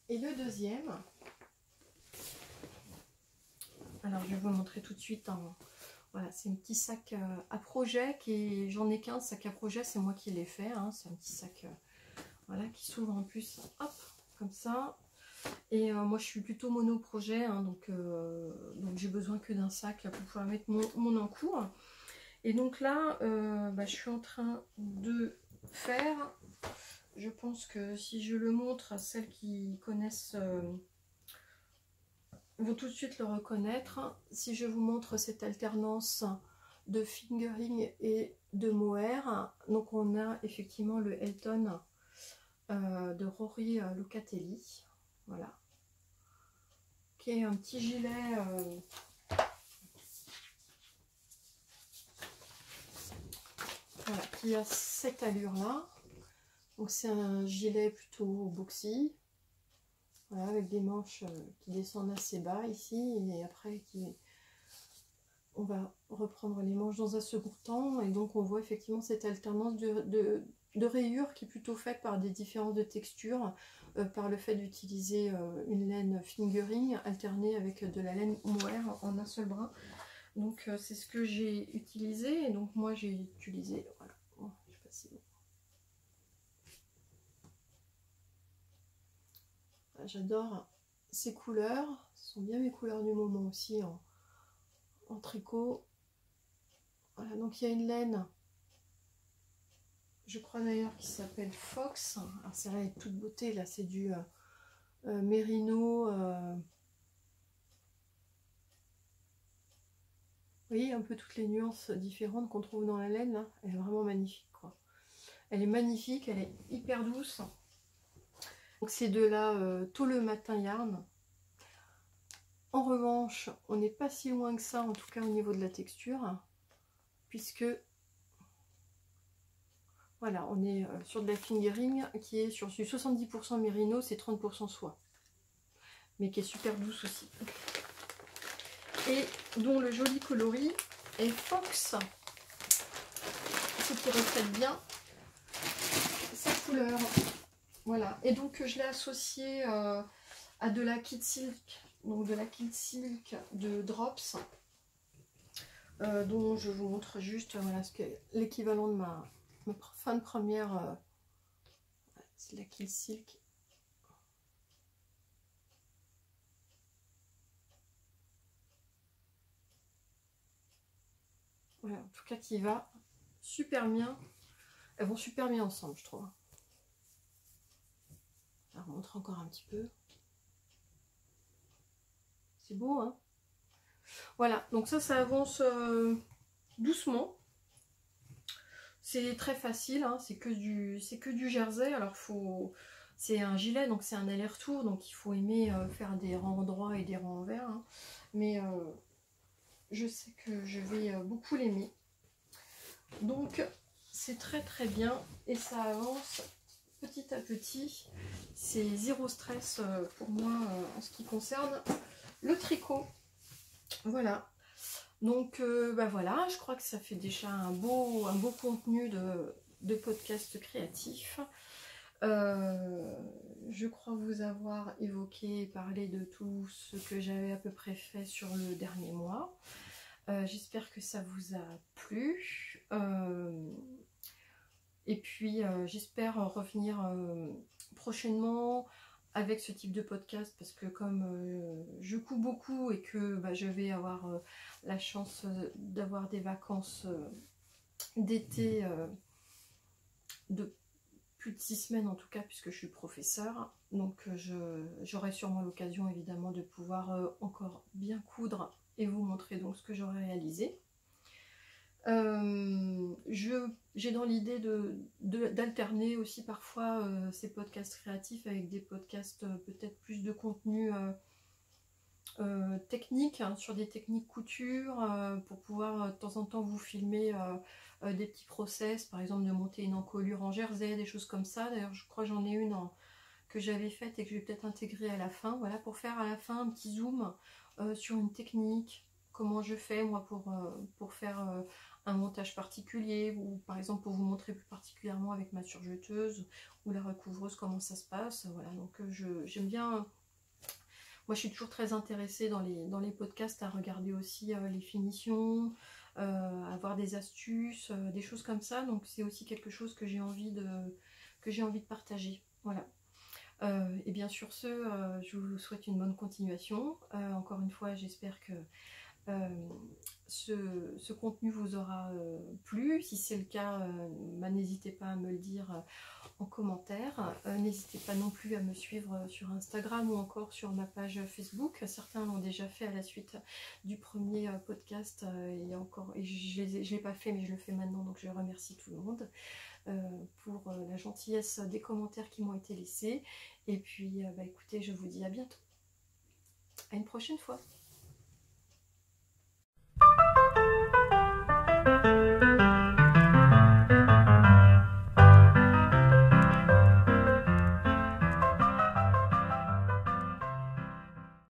Et le deuxième, alors je vais vous montrer tout de suite. Voilà, c'est un petit sac à projet, j'en ai qu'un sac à projet, c'est moi qui l'ai fait. Hein, c'est un petit sac voilà, qui s'ouvre en plus, hop, comme ça. Et moi je suis plutôt mono-projet, hein, donc j'ai besoin que d'un sac là, pour pouvoir mettre mon encours. Et donc là, je suis en train de faire, je pense que si je le montre à celles qui connaissent, vont tout de suite le reconnaître. Si je vous montre cette alternance de fingering et de mohair, donc on a effectivement le Elton de Rory Locatelli, voilà, qui est un petit gilet voilà, qui a cette allure là. Donc c'est un gilet plutôt boxy, voilà, avec des manches qui descendent assez bas ici, et après on va reprendre les manches dans un second temps, et donc on voit effectivement cette alternance de rayures qui est plutôt faite par des différences de texture, par le fait d'utiliser une laine fingering alternée avec de la laine mohair en un seul brin. Donc c'est ce que j'ai utilisé, et donc moi j'ai utilisé, voilà, oh, je sais pas si bon. J'adore ces couleurs, ce sont bien mes couleurs du moment aussi en tricot. Voilà, donc il y a une laine, je crois d'ailleurs, qui s'appelle Fox. Alors celle-là est toute beauté, là c'est du mérino. Vous voyez un peu toutes les nuances différentes qu'on trouve dans la laine, là. Elle est vraiment magnifique, quoi. Elle est magnifique, elle est hyper douce. Donc c'est de la tôt le matin yarn. En revanche, on n'est pas si loin que ça, en tout cas au niveau de la texture, puisque voilà, on est sur de la fingering qui est sur du 70% mérino, c'est 30% soie, mais qui est super douce aussi. Et dont le joli coloris est Fox, ce qui reflète bien sa couleur. Voilà, et donc je l'ai associé à de la Kid Silk, donc de la Kid Silk de Drops, dont je vous montre juste voilà, l'équivalent de ma fin de première, c'est la Kid Silk. Voilà, en tout cas qui va super bien, elles vont super bien ensemble, je trouve. Je vais remontrer encore un petit peu. C'est beau, hein? Voilà, donc ça avance doucement. C'est très facile, hein, c'est que du jersey. Alors c'est un gilet, donc c'est un aller-retour, donc il faut aimer faire des rangs droits et des rangs envers. Hein. Mais je sais que je vais beaucoup l'aimer. Donc c'est très très bien et ça avance petit à petit. C'est zéro stress pour moi en ce qui concerne le tricot. Voilà. Donc voilà, je crois que ça fait déjà un beau contenu de podcast créatif. Je crois vous avoir évoqué et parlé de tout ce que j'avais à peu près fait sur le dernier mois. J'espère que ça vous a plu. Et puis j'espère revenir prochainement avec ce type de podcast, parce que comme je couds beaucoup et que je vais avoir la chance d'avoir des vacances d'été de plus de 6 semaines en tout cas, puisque je suis professeure, donc j'aurai sûrement l'occasion évidemment de pouvoir encore bien coudre et vous montrer donc ce que j'aurais réalisé. J'ai dans l'idée d'alterner aussi parfois ces podcasts créatifs avec des podcasts peut-être plus de contenu technique, hein, sur des techniques couture, pour pouvoir de temps en temps vous filmer des petits process, par exemple de monter une encolure en jersey, des choses comme ça. D'ailleurs je crois que j'en ai une que j'avais faite et que je vais peut-être intégrer à la fin, voilà, pour faire à la fin un petit zoom sur une technique, comment je fais moi pour faire un montage particulier, ou par exemple pour vous montrer plus particulièrement avec ma surjeteuse ou la recouvreuse comment ça se passe. Voilà, donc j'aime bien. Moi, je suis toujours très intéressée dans les podcasts à regarder aussi les finitions, à avoir des astuces, des choses comme ça. Donc, c'est aussi quelque chose que j'ai envie de partager. Voilà. Et bien sur ce, je vous souhaite une bonne continuation. Encore une fois, j'espère que ce contenu vous aura plu. Si c'est le cas, n'hésitez pas à me le dire en commentaire. N'hésitez pas non plus à me suivre sur Instagram ou encore sur ma page Facebook. Certains l'ont déjà fait à la suite du premier podcast et je l'ai pas fait, mais je le fais maintenant, donc je remercie tout le monde pour la gentillesse des commentaires qui m'ont été laissés. Et puis écoutez, je vous dis à bientôt. À une prochaine fois.